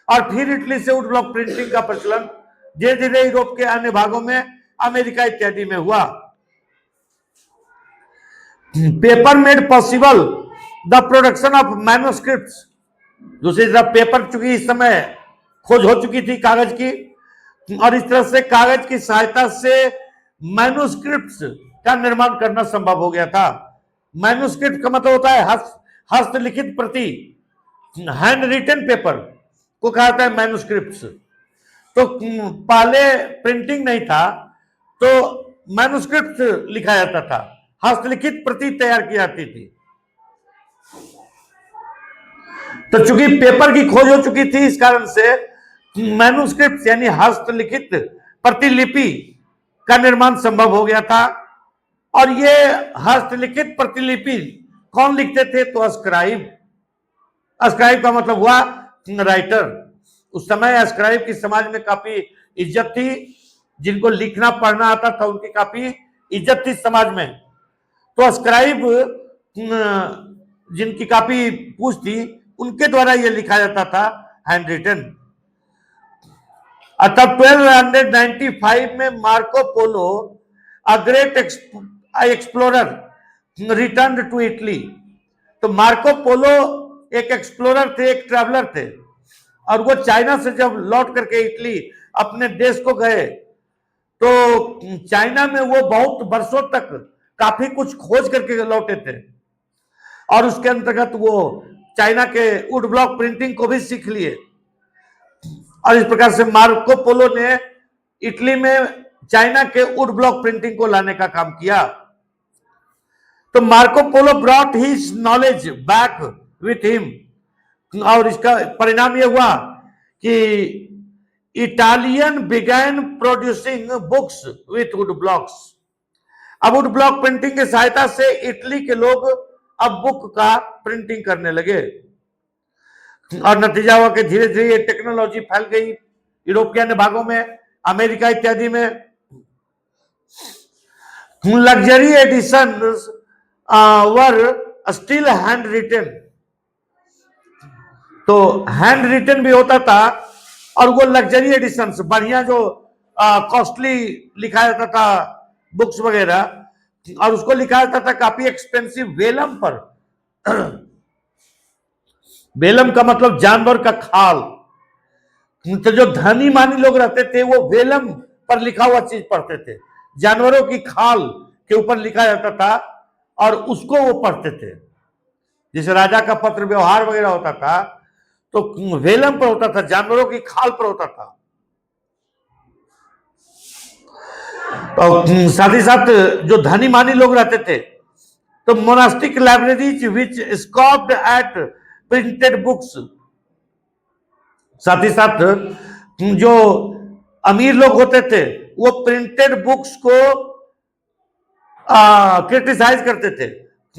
और फिर इटली से वुड ब्लॉक प्रिंटिंग का प्रचलन धीरे धीरे यूरोप के अन्य भागों में, अमेरिका इत्यादि में हुआ। Paper made possible the production of manuscripts. दूसरी तरफ पेपर चूंकि इस समय खोज हो चुकी थी कागज की, और इस तरह से कागज की सहायता से मैन्युस्क्रिप्ट्स का निर्माण करना संभव हो गया था। मैन्युस्क्रिप्ट का मतलब होता है हस्तलिखित प्रति, हैंड रिटन पेपर को कहा जाता है मैन्युस्क्रिप्ट्स। तो पहले प्रिंटिंग नहीं था तो मैन्युस्क्रिप्ट लिखा जाता था, हस्तलिखित प्रति तैयार की जाती थी। तो चूंकि पेपर की खोज हो चुकी थी इस कारण से मैन्युस्क्रिप्ट यानी हस्तलिखित प्रतिलिपि का निर्माण संभव हो गया था। और ये हस्तलिखित प्रतिलिपि कौन लिखते थे? तो स्क्राइब। स्क्राइब का मतलब हुआ राइटर। उस समय स्क्राइब की समाज में काफी इज्जत थी, जिनको लिखना पढ़ना आता था उनकी काफी इज्जत थी समाज में। तो स्क्राइब जिनकी काफी पूछ थी उनके द्वारा यह लिखा जाता था हैंड रिटन। तब 1295 में Marco Polo a great explorer return to Italy. तो मार्को पोलो एक एक्सप्लोरर थे, एक ट्रैवलर थे, और वो चाइना से जब लौट करके इटली अपने देश को गए तो चाइना में वो बहुत वर्षों तक काफी कुछ खोज करके लौटे थे और उसके अंतर्गत वो चाइना के वुड ब्लॉक प्रिंटिंग को भी सीख लिए। और इस प्रकार से मार्को पोलो ने इटली में चाइना के वुड ब्लॉक प्रिंटिंग को लाने का काम किया। तो Marco polo brought his knowledge back with him, और इसका परिणाम यह हुआ कि Italian began producing books with would blocks. अब वुड ब्लॉक प्रिंटिंग की सहायता से इटली के लोग अब बुक का प्रिंटिंग करने लगे और नतीजा हुआ कि धीरे धीरे ये टेक्नोलॉजी फैल गई यूरोप के अन्य भागों में, अमेरिका इत्यादि में। Luxury edition were still hand written. तो हैंड रिटन भी होता था और वो लग्जरी एडिशन बढ़िया जो कॉस्टली लिखा जाता था बुक्स वगैरह, और उसको लिखा जाता था काफी एक्सपेंसिव वेलम पर। वेलम का मतलब जानवर का खाल। तो जो धनी मानी लोग रहते थे वो वेलम पर लिखा हुआ चीज पढ़ते थे, जानवरों की खाल के ऊपर लिखा जाता था और उसको वो पढ़ते थे। जैसे राजा का पत्र व्यवहार वगैरह होता था तो वेलम पर होता था, जानवरों की खाल पर होता था। और साथ ही साथ जो धनी मानी लोग रहते थे तो मोनास्टिक लाइब्रेरीज विच स्कॉप्ड एट प्रिंटेड बुक्स, साथ ही साथ जो अमीर लोग होते थे वो प्रिंटेड बुक्स को क्रिटिसाइज करते थे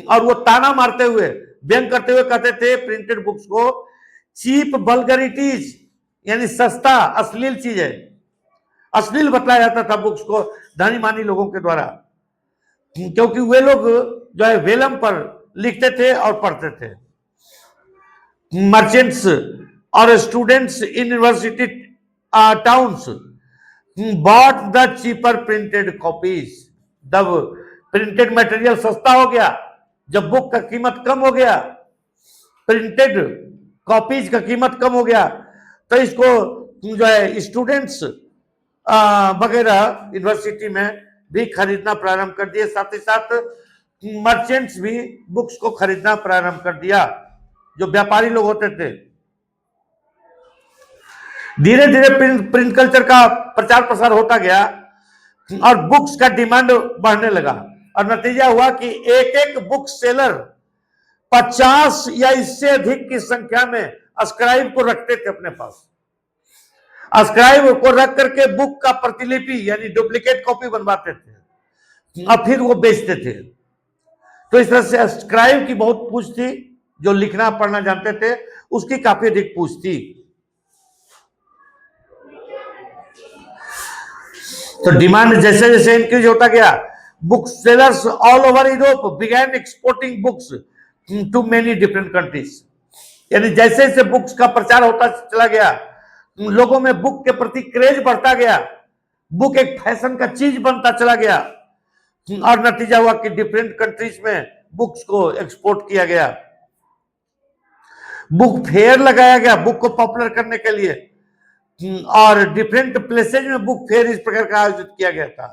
और वो ताना मारते हुए, व्यंग करते हुए कहते थे प्रिंटेड बुक्स को चीप वल्गरिटीज, यानी सस्ता अश्लील चीज है, अश्लील बतलाया जाता था बुक्स को धनी मानी लोगों के द्वारा, क्योंकि वे लोग जो है वेलम पर लिखते थे और पढ़ते थे। मर्चेंट्स और students in university towns bought the cheaper printed copies. जब प्रिंटेड मटेरियल सस्ता हो गया, जब बुक का कीमत कम हो गया, प्रिंटेड कॉपीज का कीमत कम हो गया, तो इसको जो है स्टूडेंट्स वगैरह यूनिवर्सिटी में भी खरीदना प्रारंभ कर दिए। साथ ही साथ मर्चेंट्स भी बुक्स को खरीदना प्रारंभ कर दिया, जो व्यापारी लोग होते थे। धीरे धीरे प्रिंट कल्चर का प्रचार प्रसार होता गया और बुक्स का डिमांड बढ़ने लगा और नतीजा हुआ कि एक एक बुक सेलर 50 या इससे अधिक की संख्या में स्क्राइब को रखते थे अपने पास। स्क्राइब को रख करके बुक का प्रतिलिपि यानी डुप्लीकेट कॉपी बनवाते थे और फिर वो बेचते थे। तो इस तरह से स्क्राइब की बहुत पूछ थी, जो लिखना पढ़ना जानते थे उसकी काफी अधिक पूछ थी। तो डिमांड जैसे जैसे इंक्रीज होता गया, book sellers all over Europe began exporting books to many different countries. यानी जैसे जैसे बुक्स का प्रचार होता चला गया, लोगों में बुक के प्रति क्रेज बढ़ता गया, बुक एक फैशन का चीज बनता चला गया और नतीजा हुआ कि डिफरेंट कंट्रीज में बुक्स को एक्सपोर्ट किया गया। बुक फेयर लगाया गया बुक को पॉपुलर करने के लिए और डिफरेंट प्लेसेज में बुक फेयर इस प्रकार का आयोजित किया गया था।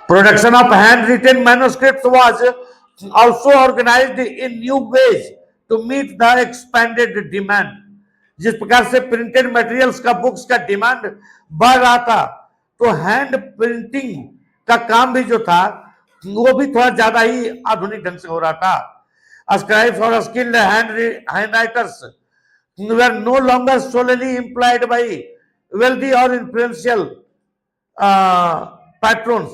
Production of hand written manuscripts was also organised in new ways to meet the expanded demand. जिस प्रकार से प्रिंटेड मटेरियल्स का बुक्स का डिमांड बढ़ रहा था, तो हैंड प्रिंटिंग का काम भी जो था वो भी थोड़ा ज्यादा ही आधुनिक ढंग से हो रहा था। स्क्राइब्स और skilled hand writers were no longer solely employed by wealthy or influential patrons,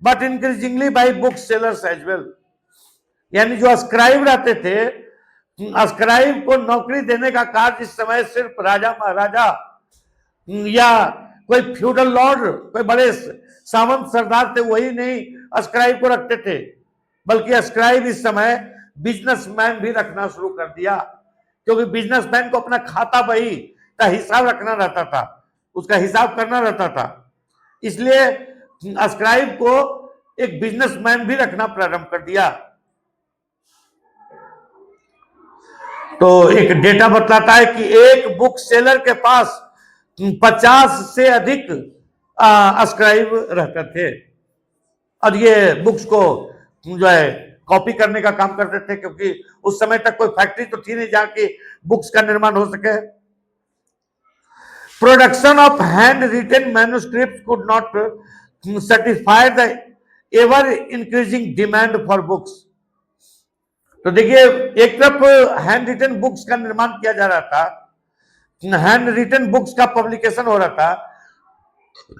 but increasingly by booksellers as well। यानी जो स्क्राइब रहते थे, स्क्राइब को नौकरी देने का कार्य इस समय सिर्फ राजा महाराजा या कोई फ्यूडल लॉर्ड, कोई बड़े सामंत सरदार थे वही नहीं स्क्राइब को रखते थे, बल्कि स्क्राइब इस समय बिजनेसमैन भी रखना शुरू कर दिया, क्योंकि बिजनेसमैन को अपना खाता बही का हिसाब रखना रहता था, उसका हिसाब करना रहता था। इसलिए स्क्राइब को एक बिजनेसमैन भी रखना प्रारंभ कर दिया। तो एक डेटा बतलाता है कि एक बुक सेलर के पास 50 से अधिक स्क्राइब रहते थे और ये बुक्स को जो है कॉपी करने का काम करते थे, क्योंकि उस समय तक कोई फैक्ट्री तो थी नहीं जहां की बुक्स का निर्माण हो सके। Production of hand retain manuscript could not satisfy the ever increasing demand for books. तो देखिए, एक तरफ हैंड रिटेन बुक्स का निर्माण किया जा रहा था, हैंड रिटेन बुक्स का पब्लिकेशन हो रहा था,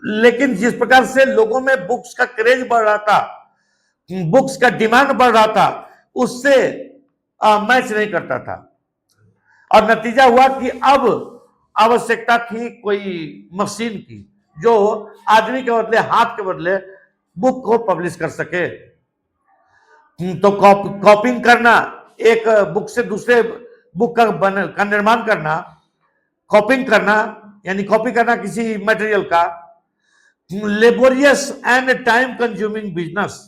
लेकिन जिस प्रकार से लोगों में बुक्स का क्रेज बढ़ रहा था, बुक्स का डिमांड बढ़ रहा था, उससे मैच नहीं करता था और नतीजा हुआ कि अब आवश्यकता थी कोई मशीन की जो आदमी के बदले, हाथ के बदले बुक को पब्लिश कर सके। तो कॉपिंग करना, एक बुक से दूसरे बुक का निर्माण करना, कॉपिंग करना यानी कॉपी करना किसी मटेरियल का, laborious and time consuming business.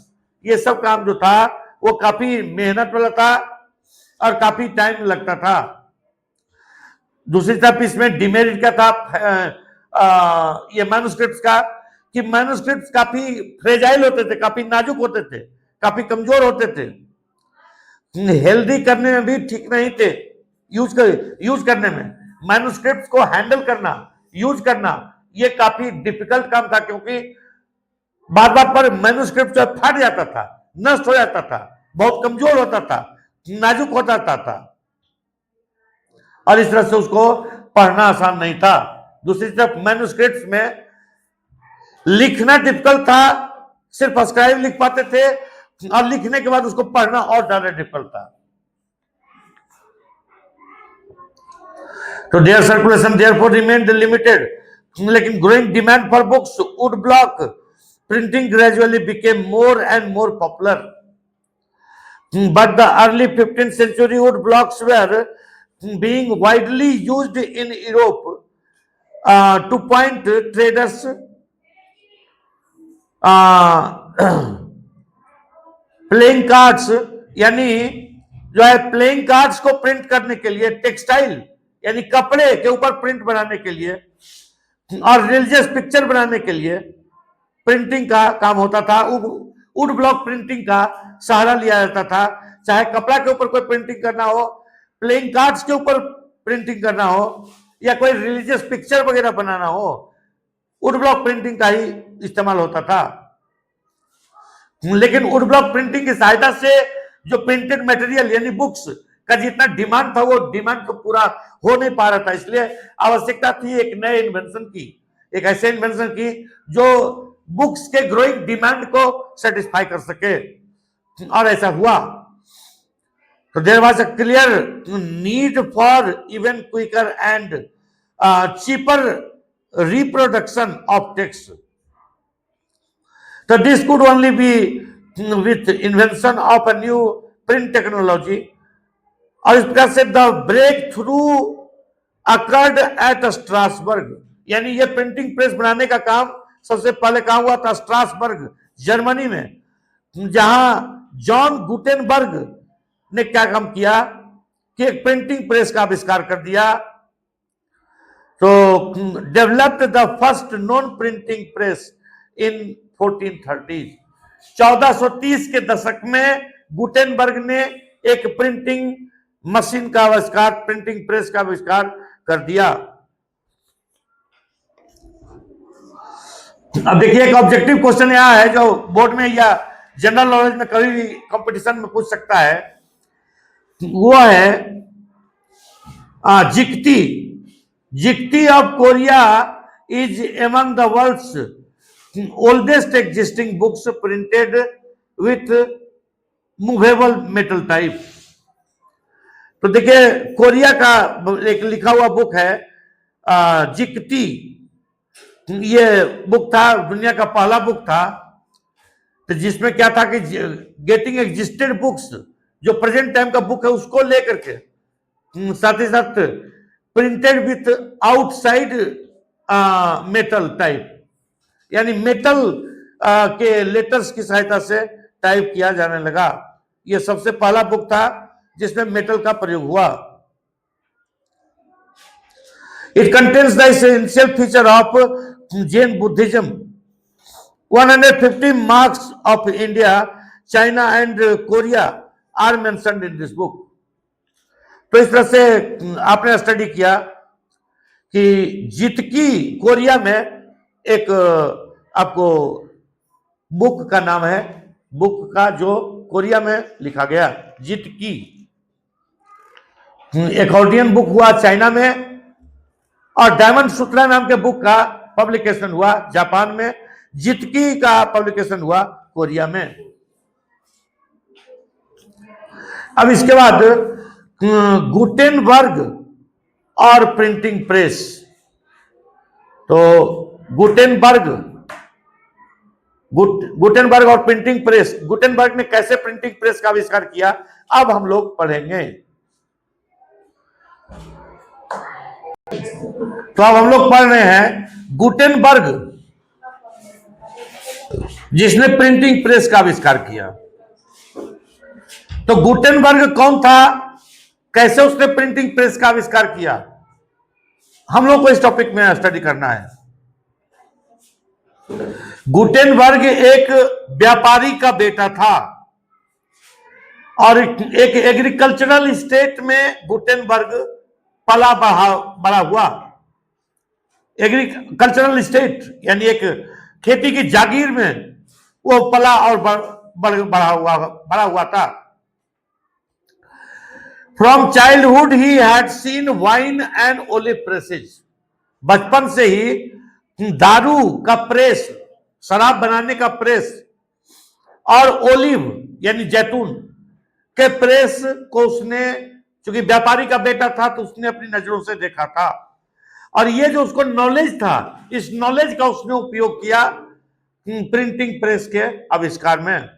ये सब काम जो था वो काफी मेहनत वाला था और काफी टाइम लगता था। दूसरी तरफ इसमें डिमेरिट क्या था ये मैन्युस्क्रिप्ट्स का, कि मैन्युस्क्रिप्ट्स काफी फ्रेजाइल होते थे, काफी नाजुक होते थे, काफी कमजोर होते थे, हेल्दी करने में भी ठीक नहीं थे, यूज करने में मैन्युस्क्रिप्ट्स को हैंडल करना, यूज करना, ये काफी डिफिकल्ट काम था, क्योंकि बार बार पर मैन्युस्क्रिप्ट जो फट जाता था, नष्ट हो जाता था, बहुत कमजोर होता था, नाजुक हो जाता था, और इस तरह से उसको पढ़ना आसान नहीं था। दूसरी तरफ मैन्युस्क्रिप्ट्स में लिखना डिफिकल्ट था, सिर्फ स्क्राइब लिख पाते थे, और लिखने के बाद उसको पढ़ना और ज्यादा डिफिकल्ट था। तो their circulation therefore remained limited, लेकिन growing demand for books wood block printing gradually became more and more popular, but the early 15th century wood blocks were being widely used in Europe to point traders playing cards, यानी जो है playing cards को print करने के लिए, textile यानी कपड़े के ऊपर प्रिंट बनाने के लिए, और रिलीजियस पिक्चर बनाने के लिए प्रिंटिंग का काम होता था। वुड ब्लॉक प्रिंटिंग का सहारा लिया जाता था, चाहे कपड़ा के ऊपर कोई प्रिंटिंग करना हो, प्लेइंग कार्ड्स के ऊपर प्रिंटिंग करना हो, या कोई रिलीजियस पिक्चर वगैरह बनाना हो, वुड ब्लॉक प्रिंटिंग का ही इस्तेमाल होता था। लेकिन वुड ब्लॉक प्रिंटिंग की सहायता से जो प्रिंटेड मटेरियल यानी बुक्स का जितना डिमांड था, वो डिमांड तो पूरा हो नहीं पा रहा था, इसलिए आवश्यकता थी एक नए इन्वेंशन की, एक ऐसे इन्वेंशन की जो बुक्स के ग्रोइंग डिमांड को सेटिस्फाई कर सके, और ऐसा हुआ। तो there was a clear need for even quicker and cheaper reproduction of text. So this could only be with invention of a new print technology. और इस प्रकार से the breakthrough occurred at Strasbourg, यानी ये printing press बनाने का काम सबसे पहले काम हुआ था स्ट्रासबर्ग जर्मनी में, जहां जॉन गुटेनबर्ग ने क्या काम किया कि एक प्रिंटिंग प्रेस का आविष्कार कर दिया। तो developed the first known printing press in 1430। 1430 के दशक में गुटेनबर्ग ने एक प्रिंटिंग मशीन का आविष्कार, प्रिंटिंग प्रेस का आविष्कार कर दिया। अब देखिए एक ऑब्जेक्टिव क्वेश्चन यहां है जो बोर्ड में या जनरल नॉलेज में कभी भी कंपटीशन में पूछ सकता है, वो है Jikji. Jikji of Korea is among the world's oldest existing books printed with movable metal type. तो देखिए कोरिया का एक लिखा हुआ बुक है जिक्ती, ये बुक था, दुनिया का पहला बुक था, तो जिसमें क्या था कि गेटिंग एग्जिस्टेड बुक्स, जो प्रेजेंट टाइम का बुक है उसको लेकर के साथ ही साथ printed with outside metal type, यानी मेटल के लेटर्स की सहायता से टाइप किया जाने लगा। यह सबसे पहला बुक था जिसमें मेटल का प्रयोग हुआ। It contains the essential feature of Zen Buddhism. 150 marks of India, China and Korea are mentioned in this book. तो इस तरह से आपने स्टडी किया कि जितकी कोरिया में एक आपको बुक का नाम है, बुक का जो कोरिया में लिखा गया जितकी। एकॉर्डियन बुक हुआ चाइना में, और डायमंड सूत्रा नाम के बुक का पब्लिकेशन हुआ जापान में, जितकी का पब्लिकेशन हुआ कोरिया में। अब इसके बाद गुटेनबर्ग और प्रिंटिंग प्रेस। तो गुटेनबर्ग और प्रिंटिंग प्रेस, गुटेनबर्ग ने कैसे प्रिंटिंग प्रेस का आविष्कार किया, अब हम लोग पढ़ेंगे। तो अब हम लोग पढ़ रहे हैं गुटेनबर्ग जिसने प्रिंटिंग प्रेस का आविष्कार किया। तो गुटेनबर्ग कौन था, कैसे उसने प्रिंटिंग प्रेस का आविष्कार किया, हम लोग को इस टॉपिक में स्टडी करना है। गुटेनबर्ग एक व्यापारी का बेटा था और एक एग्रीकल्चरल स्टेट में गुटेनबर्ग पला बड़ा हुआ। एग्रीकल्चरल स्टेट यानी एक खेती की जागीर में वो पला और बड़ा हुआ था। From childhood he had seen wine and olive presses. बचपन से ही दारू का प्रेस, शराब बनाने का प्रेस और ओलिव यानी जैतून के प्रेस को उसने, चूंकि व्यापारी का बेटा था तो उसने अपनी नजरों से देखा था। और ये जो उसको नॉलेज था, इस नॉलेज का उसने उपयोग किया प्रिंटिंग प्रेस के आविष्कार में।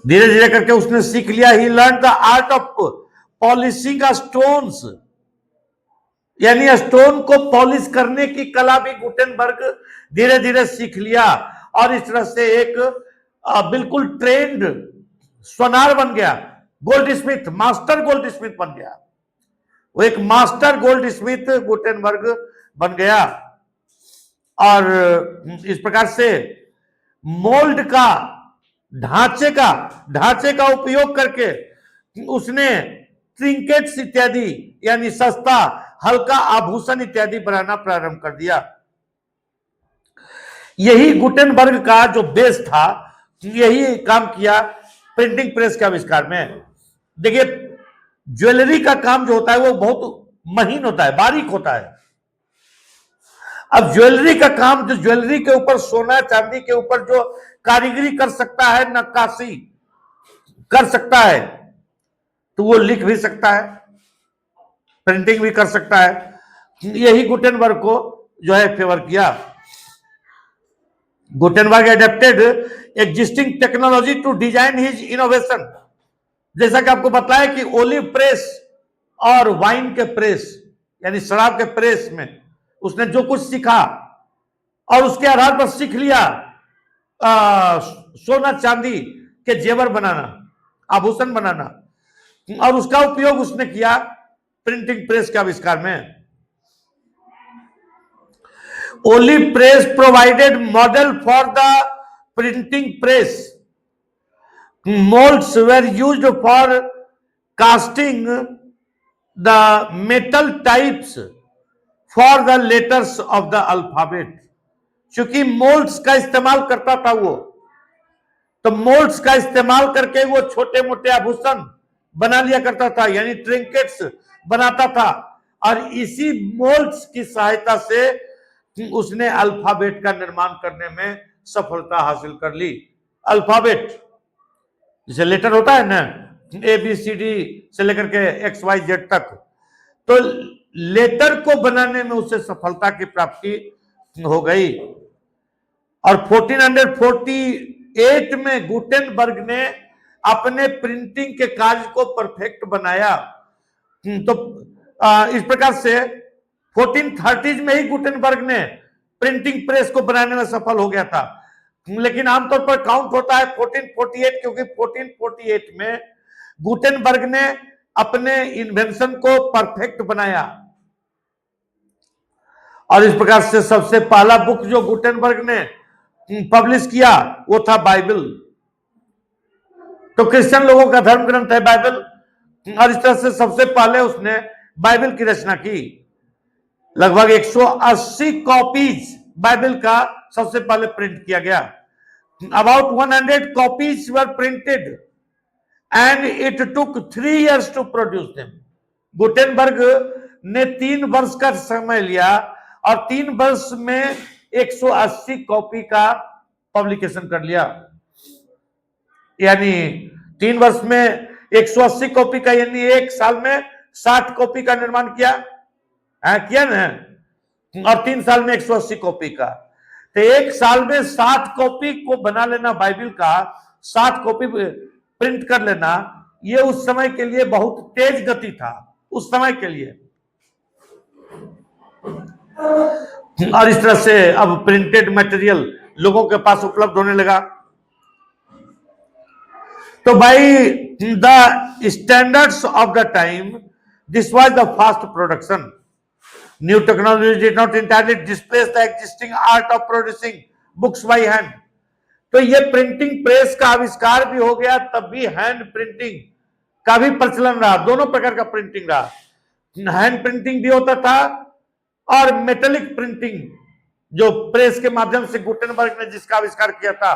धीरे धीरे करके उसने सीख लिया। He learn the art of polishing stones, यानी स्टोन को पॉलिश करने की कला भी गुटेनबर्ग धीरे धीरे सीख लिया और इस तरह से एक बिल्कुल ट्रेंड सोनार बन गया, gold Smith, master gold Smith बन गया। वो एक मास्टर गोल्ड स्मिथ गुटेनबर्ग बन गया और इस प्रकार से मोल्ड का ढांचे का उपयोग करके उसने ट्रिंकेट्स इत्यादि यानी सस्ता हल्का आभूषण इत्यादि बनाना प्रारंभ कर दिया। यही गुटेनबर्ग का जो बेस था, यही काम किया प्रिंटिंग प्रेस के आविष्कार में। देखिए, ज्वेलरी का काम जो होता है वो बहुत महीन होता है, बारीक होता है। अब ज्वेलरी का काम, जो ज्वेलरी के ऊपर, सोना चांदी के ऊपर जो कारीगरी कर सकता है, नक्काशी कर सकता है, तो वो लिख भी सकता है, प्रिंटिंग भी कर सकता है। यही गुटेनबर्ग को जो है फेवर किया। Gutenberg adapted existing technology to design his innovation. जैसा कि आपको बताया कि ओलिव प्रेस और वाइन के प्रेस यानी शराब के प्रेस में उसने जो कुछ सीखा और उसके आधार पर सीख लिया सोना चांदी के जेवर बनाना, आभूषण बनाना, और उसका उपयोग उसने किया प्रिंटिंग प्रेस के आविष्कार में। Olive press provided model for the printing press. Molds were used for casting the metal types for the letters of the alphabet। चूंकि मोल्ड्स का इस्तेमाल करता था वो, तो मोल्ड्स का इस्तेमाल करके वो छोटे मोटे आभूषण बना लिया करता था, यानी ट्रिंकेट्स बनाता था। और इसी मोल्ड्स की सहायता से उसने अल्फाबेट का निर्माण करने में सफलता हासिल कर ली। अल्फाबेट जैसे लेटर होता है ना, ABCD से लेकर के XYZ तक, तो लेटर को बनाने में उसे सफलता की प्राप्ति हो गई। और 1448 में गुटेनबर्ग ने अपने प्रिंटिंग के कार्य को परफेक्ट बनाया। तो इस प्रकार से 1430 में ही गुटेनबर्ग ने प्रिंटिंग प्रेस को बनाने में सफल हो गया था, लेकिन आमतौर पर काउंट होता है 1448, क्योंकि 1448 में गुटेनबर्ग ने अपने इन्वेंशन को परफेक्ट बनाया। और इस प्रकार से सबसे पहला बुक जो गुटेनबर्ग ने पब्लिश किया वो था बाइबल। तो क्रिश्चियन लोगों का धर्म ग्रंथ है बाइबल, और इस तरह से सबसे पहले उसने बाइबल की रचना की। लगभग 180 कॉपीज बाइबल का सबसे पहले प्रिंट किया गया। About 100 copies were printed and it took 3 years to produce them। Gutenberg ने 3 वर्ष का समय लिया और 3 वर्ष में 180 कॉपी का पब्लिकेशन कर लिया। यानी 3 वर्ष में 180 कॉपी का, यानी 1 साल में 60 कॉपी का निर्माण किया ना, और 3 साल में 180 कॉपी का। तो 1 साल में 60 कॉपी को बना लेना, बाइबल का 60 कॉपी प्रिंट कर लेना, ये उस समय के लिए बहुत तेज गति था। उस समय के लिए और इस तरह से अब प्रिंटेड मटेरियल लोगों के पास उपलब्ध होने लगा। तो by the standards of the time this was the fast production. New technology did not entirely displace the existing art of producing books by hand. तो ये प्रिंटिंग प्रेस का आविष्कार भी हो गया, तब भी हैंड प्रिंटिंग का भी प्रचलन रहा। दोनों प्रकार का प्रिंटिंग रहा, हैंड प्रिंटिंग भी होता था और मेटेलिक प्रिंटिंग जो प्रेस के माध्यम से गुटेनबर्ग ने जिसका आविष्कार किया था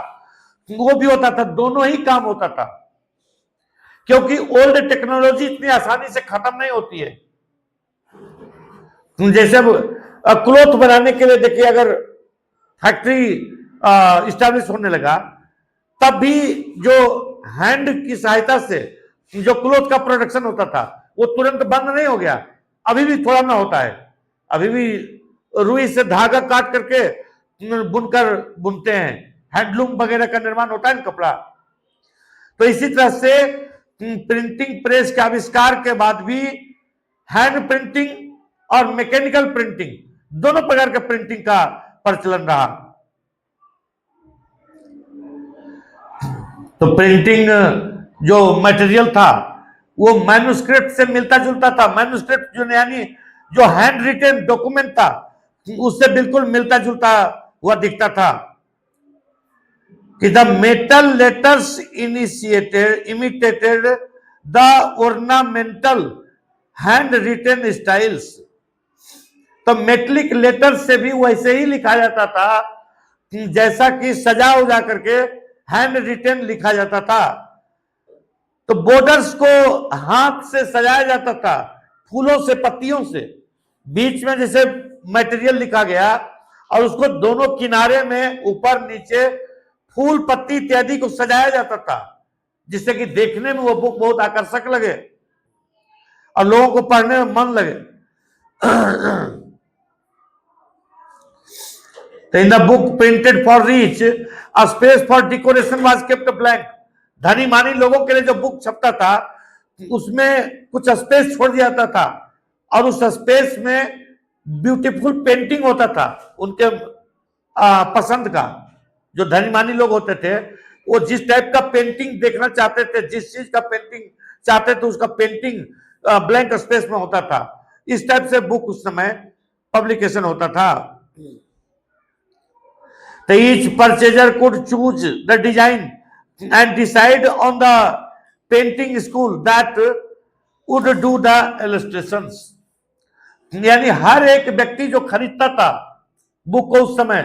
वो भी होता था। दोनों ही काम होता था, क्योंकि ओल्ड टेक्नोलॉजी इतनी आसानी से खत्म नहीं होती है। जैसे अब क्लोथ बनाने के लिए देखिए, अगर फैक्ट्री इस्टेब्लिश होने लगा, तब भी जो हैंड की सहायता से जो क्लोथ का प्रोडक्शन होता था वो तुरंत बंद नहीं हो गया, अभी भी थोड़ा ना होता है। अभी भी रुई से धागा काट करके बुनकर बुनते हैं, हैंडलूम वगैरह का निर्माण होता है ना, कपड़ा। तो इसी तरह से प्रिंटिंग प्रेस के आविष्कार के बाद भी हैंड प्रिंटिंग और मैकेनिकल प्रिंटिंग दोनों प्रकार के प्रिंटिंग का प्रचलन रहा। तो प्रिंटिंग जो मटेरियल था वो मैन्युस्क्रिप्ट से मिलता जुलता था। मैन्युस्क्रिप्ट जो यानी जो हैंड रिटेन डॉक्यूमेंट था उससे बिल्कुल मिलता जुलता हुआ दिखता था कि the metal letters imitated the ornamental hand retain styles. तो मेटलिक लेटर से भी वैसे ही लिखा जाता था जैसा कि सजा उजा करके हैंड रिटेन लिखा जाता था। तो बॉर्डर्स को हाथ से सजाया जाता था, फूलों से, पत्तियों से। बीच में जैसे मटेरियल लिखा गया और उसको दोनों किनारे में ऊपर नीचे फूल पत्ती इत्यादि को सजाया जाता था, जिससे कि देखने में वो बुक बहुत आकर्षक लगे और लोगों को पढ़ने में मन लगे। तो in the book printed for reach a space for decoration was kept blank. धनी मानी लोगों के लिए जो बुक छपता था उसमें कुछ स्पेस छोड़ दिया जाता था और उस स्पेस में ब्यूटीफुल पेंटिंग होता था उनके पसंद का। जो धनी मानी लोग होते थे वो जिस टाइप का पेंटिंग देखना चाहते थे, जिस चीज का पेंटिंग चाहते थे, उसका पेंटिंग ब्लैंक स्पेस में होता था। इस टाइप से बुक उस समय पब्लिकेशन होता था। तो each purchaser could choose the design and decide on the painting school that would do the illustrations। यानी हर एक व्यक्ति जो खरीदता था बुक को उस समय,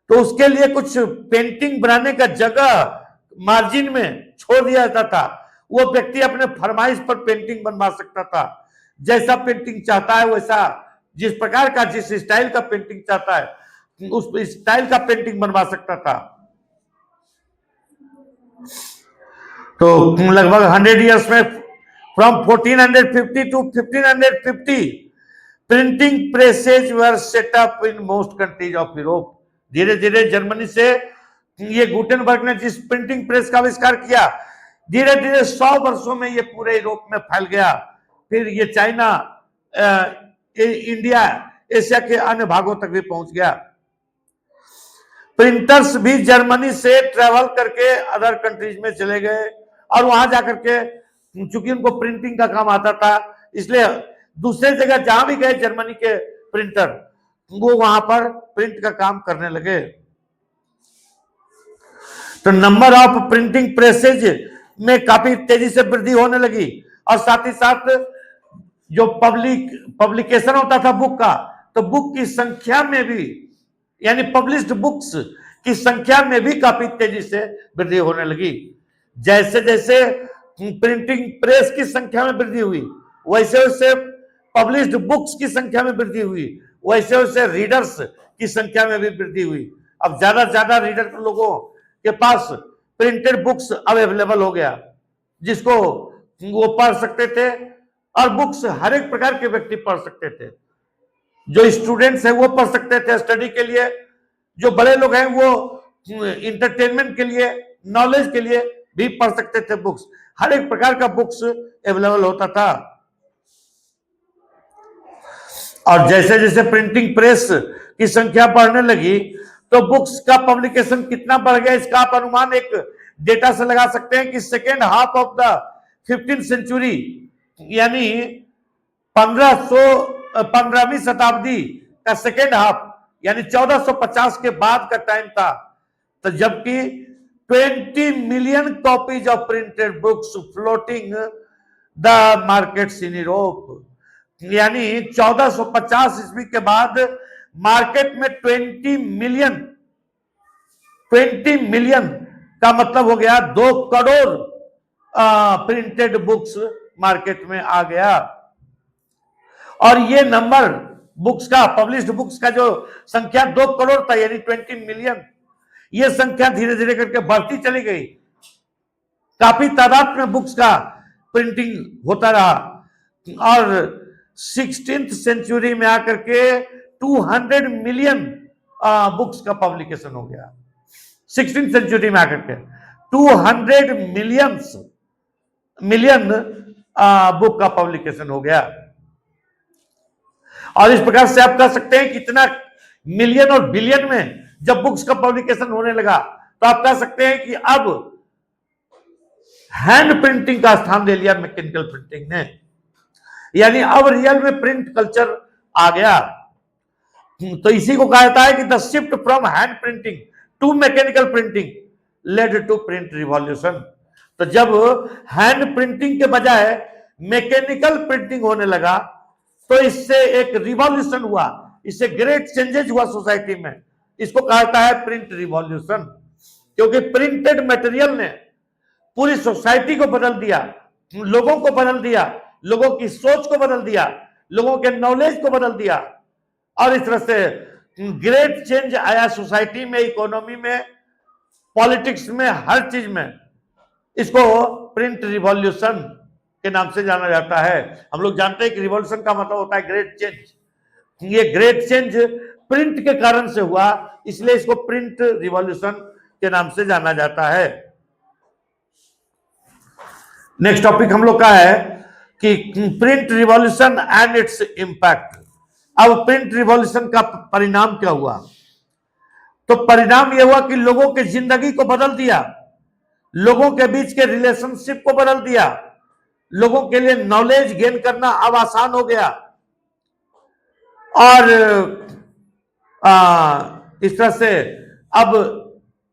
तो उसके लिए कुछ पेंटिंग बनाने का जगह मार्जिन में छोड़ दिया जाता था। वो व्यक्ति अपने फरमाइश पर पेंटिंग बनवा सकता था, जैसा पेंटिंग चाहता है वैसा, जिस प्रकार का, जिस स्टाइल का पेंटिंग चाहता है उस स्टाइल का पेंटिंग बनवा सकता था। तो लगभग 100 इयर्स में from 1450 to 1550 printing presses were set up in most countries of Europe. धीरे धीरे जर्मनी से ये गुटेनबर्ग ने जिस प्रिंटिंग प्रेस का आविष्कार किया, धीरे धीरे 100 वर्षों में ये पूरे यूरोप में फैल गया। फिर ये चाइना, इंडिया, एशिया के अन्य भागों तक भी पहुंच गया। प्रिंटर्स भी जर्मनी से ट्रेवल करके अदर कंट्रीज में चले गए और वहां जाकर के, चूंकि उनको प्रिंटिंग का काम आता था, इसलिए दूसरे जगह जहां भी गए जर्मनी के प्रिंटर, वो वहां पर प्रिंट का काम करने लगे। तो नंबर ऑफ प्रिंटिंग प्रेसेज में काफी तेजी से वृद्धि होने लगी और साथ ही साथ जो पब्लिकेशन होता था बुक का, तो बुक की संख्या में भी, यानी पब्लिश्ड बुक्स की संख्या में भी काफी तेजी से वृद्धि होने लगी। जैसे जैसे प्रिंटिंग प्रेस की संख्या में वृद्धि हुई, वैसे वैसे पब्लिश्ड बुक्स की संख्या में वृद्धि हुई, वैसे वैसे रीडर्स की संख्या में भी वृद्धि हुई। अब ज्यादा से ज्यादा रीडर लोगों के पास प्रिंटेड बुक्स अवेलेबल हो गया, जिसको वो पढ़ सकते थे और बुक्स हर एक प्रकार के व्यक्ति पढ़ सकते थे। जो स्टूडेंट्स हैं वो पढ़ सकते थे स्टडी के लिए, जो बड़े लोग हैं वो इंटरटेनमेंट के लिए, नॉलेज के लिए भी पढ़ सकते थे बुक्स। हर एक प्रकार का बुक्स अवेलेबल होता था। और जैसे जैसे प्रिंटिंग प्रेस की संख्या बढ़ने लगी तो बुक्स का पब्लिकेशन कितना बढ़ गया, इसका आप अनुमान एक डेटा से लगा सकते हैं कि second half of the 15th century, यानी 15वीं शताब्दी का सेकेंड हाफ, यानी 1450 के बाद का टाइम था, तो जबकि 20 million copies of printed books floating the markets in Europe, यानी 1450 ईस्वी के बाद मार्केट में 20 मिलियन का मतलब हो गया 2 करोड़ प्रिंटेड बुक्स मार्केट में आ गया। और ये नंबर बुक्स का, पब्लिश्ड बुक्स का जो संख्या 2 करोड़ था, यानी 20 मिलियन, ये संख्या धीरे धीरे करके बढ़ती चली गई। काफी तादाद में बुक्स का प्रिंटिंग होता रहा और 16th सेंचुरी में आकर के 200 मिलियन बुक्स का पब्लिकेशन हो गया। 16th सेंचुरी में आकर के 200 मिलियन बुक का पब्लिकेशन हो गया। और इस प्रकार से आप कह सकते हैं कितना मिलियन और बिलियन में जब बुक्स का पब्लिकेशन होने लगा तो आप कह सकते हैं कि अब हैंड प्रिंटिंग का स्थान ले लिया मैकेनिकल प्रिंटिंग ने, यानी अब रियल में प्रिंट कल्चर आ गया। तो इसी को कहा जाता है कि the shift from hand printing to mechanical printing led to print revolution. तो जब हैंड प्रिंटिंग के बजाय मैकेनिकल प्रिंटिंग होने लगा तो इससे एक रिवॉल्यूशन हुआ, इससे ग्रेट चेंजेस हुआ सोसाइटी में। इसको कहा जाता है प्रिंट रिवॉल्यूशन, क्योंकि प्रिंटेड मटेरियल ने पूरी सोसाइटी को बदल दिया, लोगों को बदल दिया, लोगों की सोच को बदल दिया, लोगों के नॉलेज को बदल दिया, और इस तरह से ग्रेट चेंज आया सोसाइटी में, इकोनॉमी में, पॉलिटिक्स में, हर चीज में। इसको प्रिंट रिवॉल्यूशन के नाम से जाना जाता है। हम लोग जानते हैं कि रिवॉल्यूशन का मतलब होता है ग्रेट चेंज। ये ग्रेट चेंज प्रिंट के कारण से हुआ, इसलिए इसको प्रिंट रिवॉल्यूशन के नाम से जाना जाता है। नेक्स्ट टॉपिक हम लोग का है कि print revolution and it's impact. अब प्रिंट रिवॉल्यूशन का परिणाम क्या हुआ? तो परिणाम यह हुआ कि लोगों की जिंदगी को बदल दिया, लोगों के बीच के रिलेशनशिप को बदल दिया, लोगों के लिए नॉलेज गेन करना अब आसान हो गया, और इस तरह से अब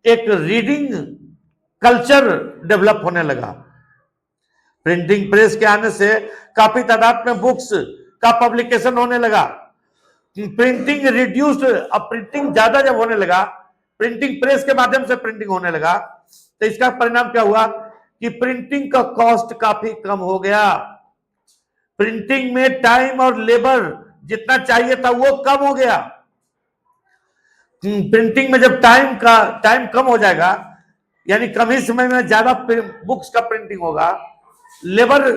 एक रीडिंग कल्चर डेवलप होने लगा। प्रिंटिंग प्रेस के आने से काफी तादाद में बुक्स का पब्लिकेशन होने लगा। प्रिंटिंग रिड्यूस्ड, अब प्रिंटिंग ज्यादा जब होने लगा, प्रिंटिंग प्रेस के माध्यम से प्रिंटिंग होने लगा, तो इसका परिणाम क्या हुआ कि प्रिंटिंग का कॉस्ट काफी कम हो गया। प्रिंटिंग में टाइम और लेबर जितना चाहिए था वो कम हो गया। प्रिंटिंग में जब टाइम कम हो जाएगा, यानी कम ही समय में ज्यादा बुक्स का प्रिंटिंग होगा, लेबर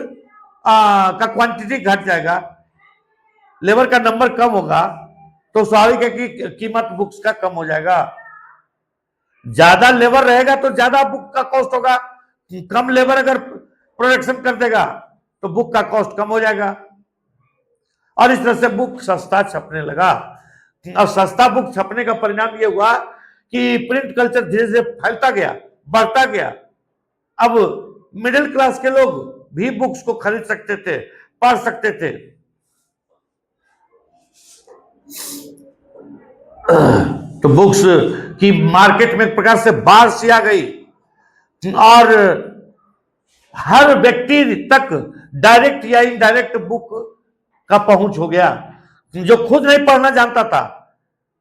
का क्वांटिटी घट जाएगा, लेबर का नंबर कम होगा, तो स्वाभाविक है कि कीमत बुक्स का कम हो जाएगा। ज्यादा लेबर रहेगा तो ज्यादा बुक का कॉस्ट होगा, कम लेबर अगर प्रोडक्शन कर देगा तो बुक का कॉस्ट कम हो जाएगा, और इस तरह से बुक सस्ता छपने लगा। और सस्ता बुक छपने का परिणाम यह हुआ कि प्रिंट कल्चर धीरे धीरे फैलता गया, बढ़ता गया। अब मिडिल क्लास के लोग भी बुक्स को खरीद सकते थे, पढ़ सकते थे। तो बुक्स की मार्केट में एक प्रकार से बाढ़ सी आ गई, और हर व्यक्ति तक डायरेक्ट या इनडायरेक्ट बुक का पहुंच हो गया। जो खुद नहीं पढ़ना जानता था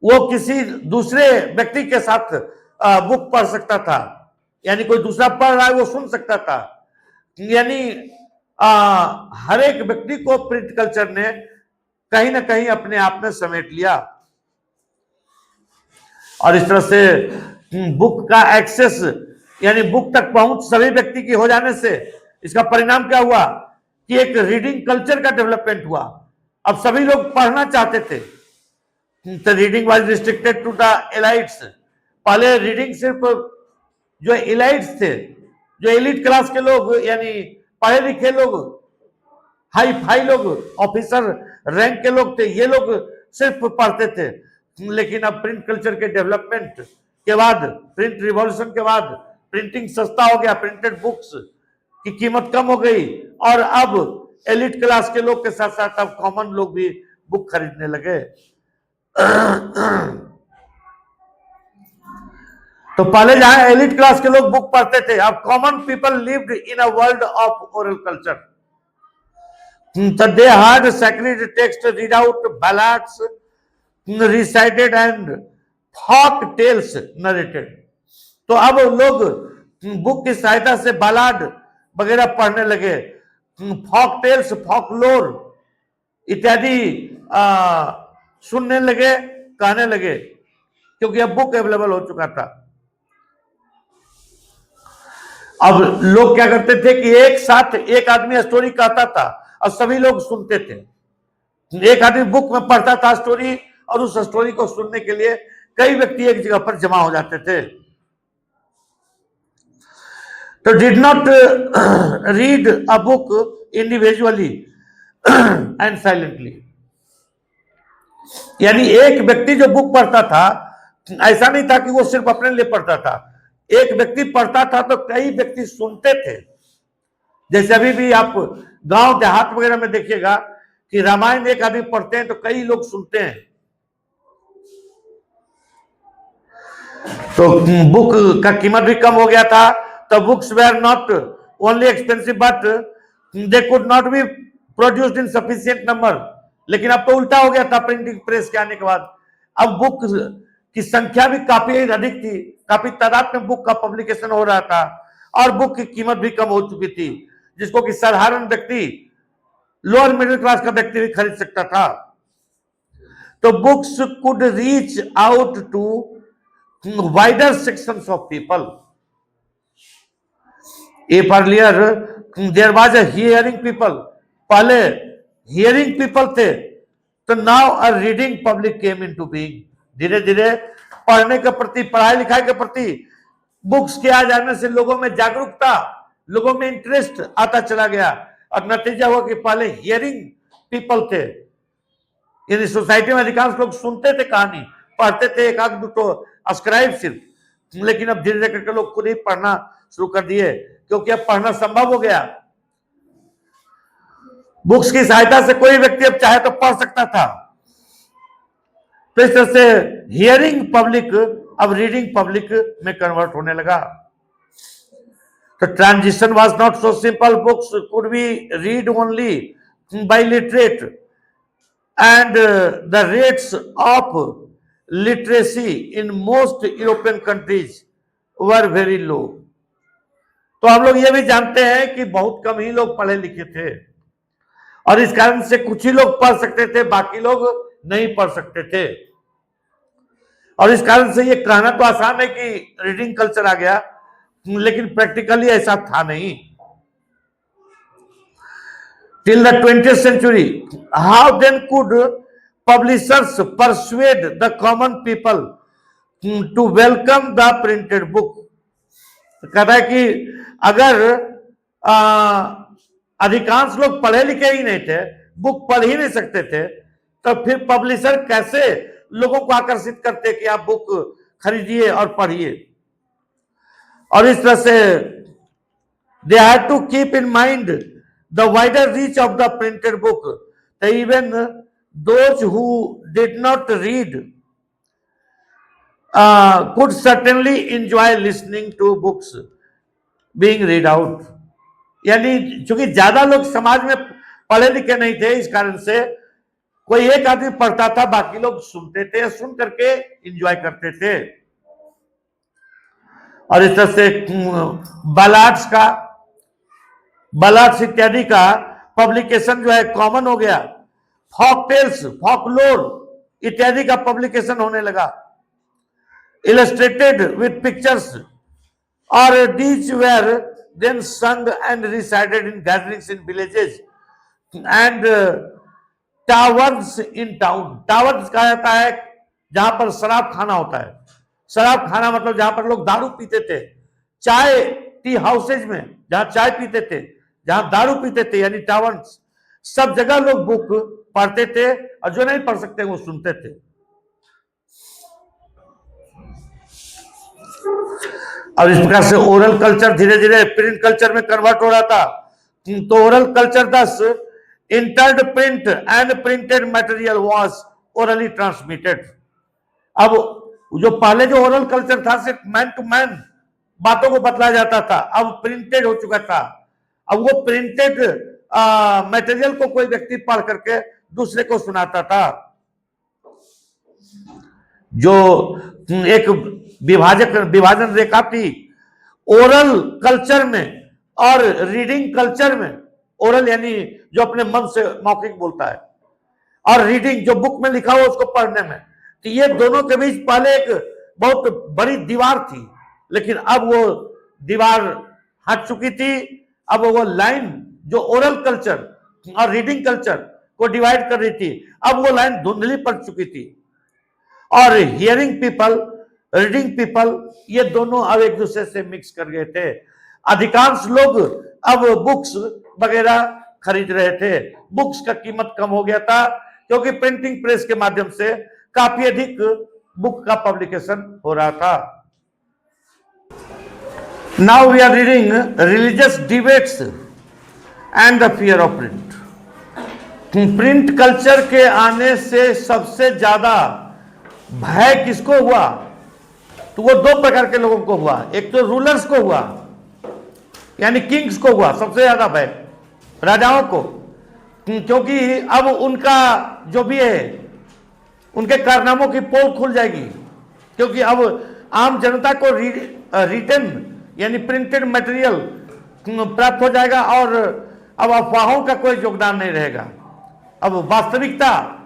वो किसी दूसरे व्यक्ति के साथ बुक पढ़ सकता था, यानी कोई दूसरा पढ़ रहा है वो सुन सकता था। यानी हर एक व्यक्ति को प्रिंट कल्चर ने कहीं ना कहीं अपने आप में समेट लिया, और इस तरह से बुक का एक्सेस, यानी बुक तक पहुंच सभी व्यक्ति की हो जाने से इसका परिणाम क्या हुआ कि एक रीडिंग कल्चर का डेवलपमेंट हुआ। अब सभी लोग पढ़ना चाहते थे, तो reading was restricted to the elites. पहले रीडिंग सिर्फ जो एलाइट्स थे, जो एलिट क्लास के लोग, यानी पढ़े लिखे लोग, हाई फाई लोग, ऑफिसर रैंक के लोग थे, ये लोग सिर्फ पढ़ते थे। लेकिन अब प्रिंट कल्चर के डेवलपमेंट के बाद, प्रिंट रिवॉल्यूशन के बाद प्रिंटिंग सस्ता हो गया, प्रिंटेड बुक्स की कीमत कम हो गई, और अब एलिट क्लास के लोग के साथ साथ अब कॉमन लोग भी बुक खरीदने लगे। तो पहले जहां एलिट क्लास के लोग बुक पढ़ते थे, अब common people lived in a world of oral culture. They heard sacred text read out, ballads recited and folk tales narrated। तो अब लोग बुक की सहायता से बालाड वगैरह पढ़ने लगे, फॉक टेल्स, फॉकलोर इत्यादि सुनने लगे, कहने लगे, क्योंकि अब बुक अवेलेबल हो चुका था। अब लोग क्या करते थे कि एक साथ एक आदमी स्टोरी कहता था और सभी लोग सुनते थे। एक आदमी बुक में पढ़ता था स्टोरी, और उस स्टोरी को सुनने के लिए कई व्यक्ति एक जगह पर जमा हो जाते थे। तो did not read a book individually and silently, यानी एक व्यक्ति जो बुक पढ़ता था, ऐसा नहीं था कि वो सिर्फ अपने लिए पढ़ता था। एक व्यक्ति पढ़ता था तो कई व्यक्ति सुनते थे। जैसे अभी भी आप गांव देहात वगैरह में देखिएगा कि रामायण एक आदमी पढ़ते हैं तो कई लोग सुनते हैं। तो बुक का कीमत भी कम हो गया था, तो books were not only expensive but they could not be produced in sufficient number. लेकिन अब तो उल्टा हो गया था, प्रिंटिंग प्रेस के आने के बाद अब बुक की संख्या भी काफी अधिक थी, काफी तादाद में बुक का पब्लिकेशन हो रहा था, और बुक की कीमत भी कम हो चुकी थी, जिसको कि साधारण व्यक्ति, लोअर मिडिल क्लास का व्यक्ति भी खरीद सकता था। तो books could reach out to wider sections of people. If earlier there was a hearing people, पहले हियरिंग पीपल थे, तो now a reading public came into being. धीरे धीरे पढ़ने के प्रति, पढ़ाई लिखाई के प्रति बुक्स के आ जाने से लोगों में जागरूकता, लोगों में इंटरेस्ट आता चला गया, और नतीजा हुआ कि पहले हियरिंग पीपल थे, यानी सोसाइटी में अधिकांश लोग सुनते थे कहानी, पढ़ते थे एक आध दो तो अस्क्राइब सिर्फ, लेकिन अब धीरे धीरे करके लोग खुद ही पढ़ना शुरू कर दिए, क्योंकि अब पढ़ना संभव हो गया। बुक्स की सहायता से कोई व्यक्ति अब चाहे तो पढ़ सकता था। तो इस तरह से हियरिंग पब्लिक अब रीडिंग पब्लिक में कन्वर्ट होने लगा। तो transition was not so simple. Books could be read only by literate and the rates of literacy in most European countries were very low. तो हम लोग ये भी जानते हैं कि बहुत कम ही लोग पढ़े लिखे थे, और इस कारण से कुछ ही लोग पढ़ सकते थे, बाकी लोग नहीं पढ़ सकते थे। और इस कारण से ये कहना तो आसान है कि रीडिंग कल्चर आ गया, लेकिन प्रैक्टिकली ऐसा था नहीं। Till the 20th century, how then could publishers persuade the common people to welcome the printed book. कहता है कि अगर अधिकांश लोग पढ़े लिखे ही नहीं थे, बुक पढ़ ही नहीं सकते थे, तो फिर पब्लिशर कैसे लोगों को आकर्षित करते कि आप बुक खरीदिए और पढ़िए। और इस तरह से they had to keep in mind the wider reach of the printed book. Even those who did not read could certainly enjoy listening to books being read out। यानी चूंकि ज्यादा लोग समाज में पढ़े लिखे नहीं थे, इस कारण से कोई एक आदमी पढ़ता था, बाकी लोग सुनते थे, सुन करके एंजॉय करते थे। और इस तरह से बालाड्स इत्यादि का पब्लिकेशन जो है कॉमन हो गया। फॉक टेल्स, फॉकलोर इत्यादि का पब्लिकेशन होने लगा। illustrated with pictures, or these were then sung and recited in gatherings in villages and taverns in town। taverns कहा जाता है जहां पर शराब खाना होता है। शराब खाना मतलब जहां पर लोग दारू पीते थे। चाय टी हाउसेज में जहां चाय पीते थे, जहां दारू पीते थे, यानी टावर्न्स। सब जगह लोग बुक पढ़ते थे, और जो नहीं पढ़ सकते वो सुनते थे। और इस प्रकार से ओरल कल्चर धीरे धीरे प्रिंट कल्चर में कन्वर्ट हो रहा था। तो ओरल कल्चर दस entered print and printed material was orally transmitted. अब जो पहले जो ओरल कल्चर था सिर्फ मैन टू मैन बातों को बतलाया जाता था, अब प्रिंटेड हो चुका था। अब वो प्रिंटेड मटेरियल को कोई व्यक्ति पढ़ करके दूसरे को सुनाता था। जो एक विभाजन रेखा थी ओरल कल्चर में और रीडिंग कल्चर में। ओरल यानी जो अपने मन से मौखिक बोलता है, और रीडिंग जो बुक में लिखा हुआ उसको पढ़ने में। तो ये दोनों के बीच पहले एक बहुत बड़ी दीवार थी, लेकिन अब वो दीवार हट चुकी थी। अब वो लाइन जो ओरल कल्चर और रीडिंग कल्चर को डिवाइड कर रही थी, अब वो लाइन धुंधली पड़ चुकी थी। और हियरिंग पीपल, रीडिंग पीपल, ये दोनों अब एक दूसरे से मिक्स कर गए थे। अधिकांश लोग अब बुक्स वगैरह खरीद रहे थे। बुक्स का कीमत कम हो गया था क्योंकि प्रिंटिंग प्रेस के माध्यम से काफी अधिक बुक का पब्लिकेशन हो रहा था। Now we are reading religious debates and the fear of print. Print culture के आने से सबसे ज्यादा भय किसको हुआ? तो वो दो प्रकार के लोगों को हुआ। एक तो रूलर्स को हुआ, यानी किंग्स को हुआ सबसे ज्यादा भय, राजाओं को, क्योंकि अब उनका जो भी है उनके कारनामों की पोल खुल जाएगी। क्योंकि अब आम जनता को रिटन यानी प्रिंटेड मटेरियल प्राप्त हो जाएगा और अब अफवाहों का कोई योगदान नहीं रहेगा। अब वास्तविकता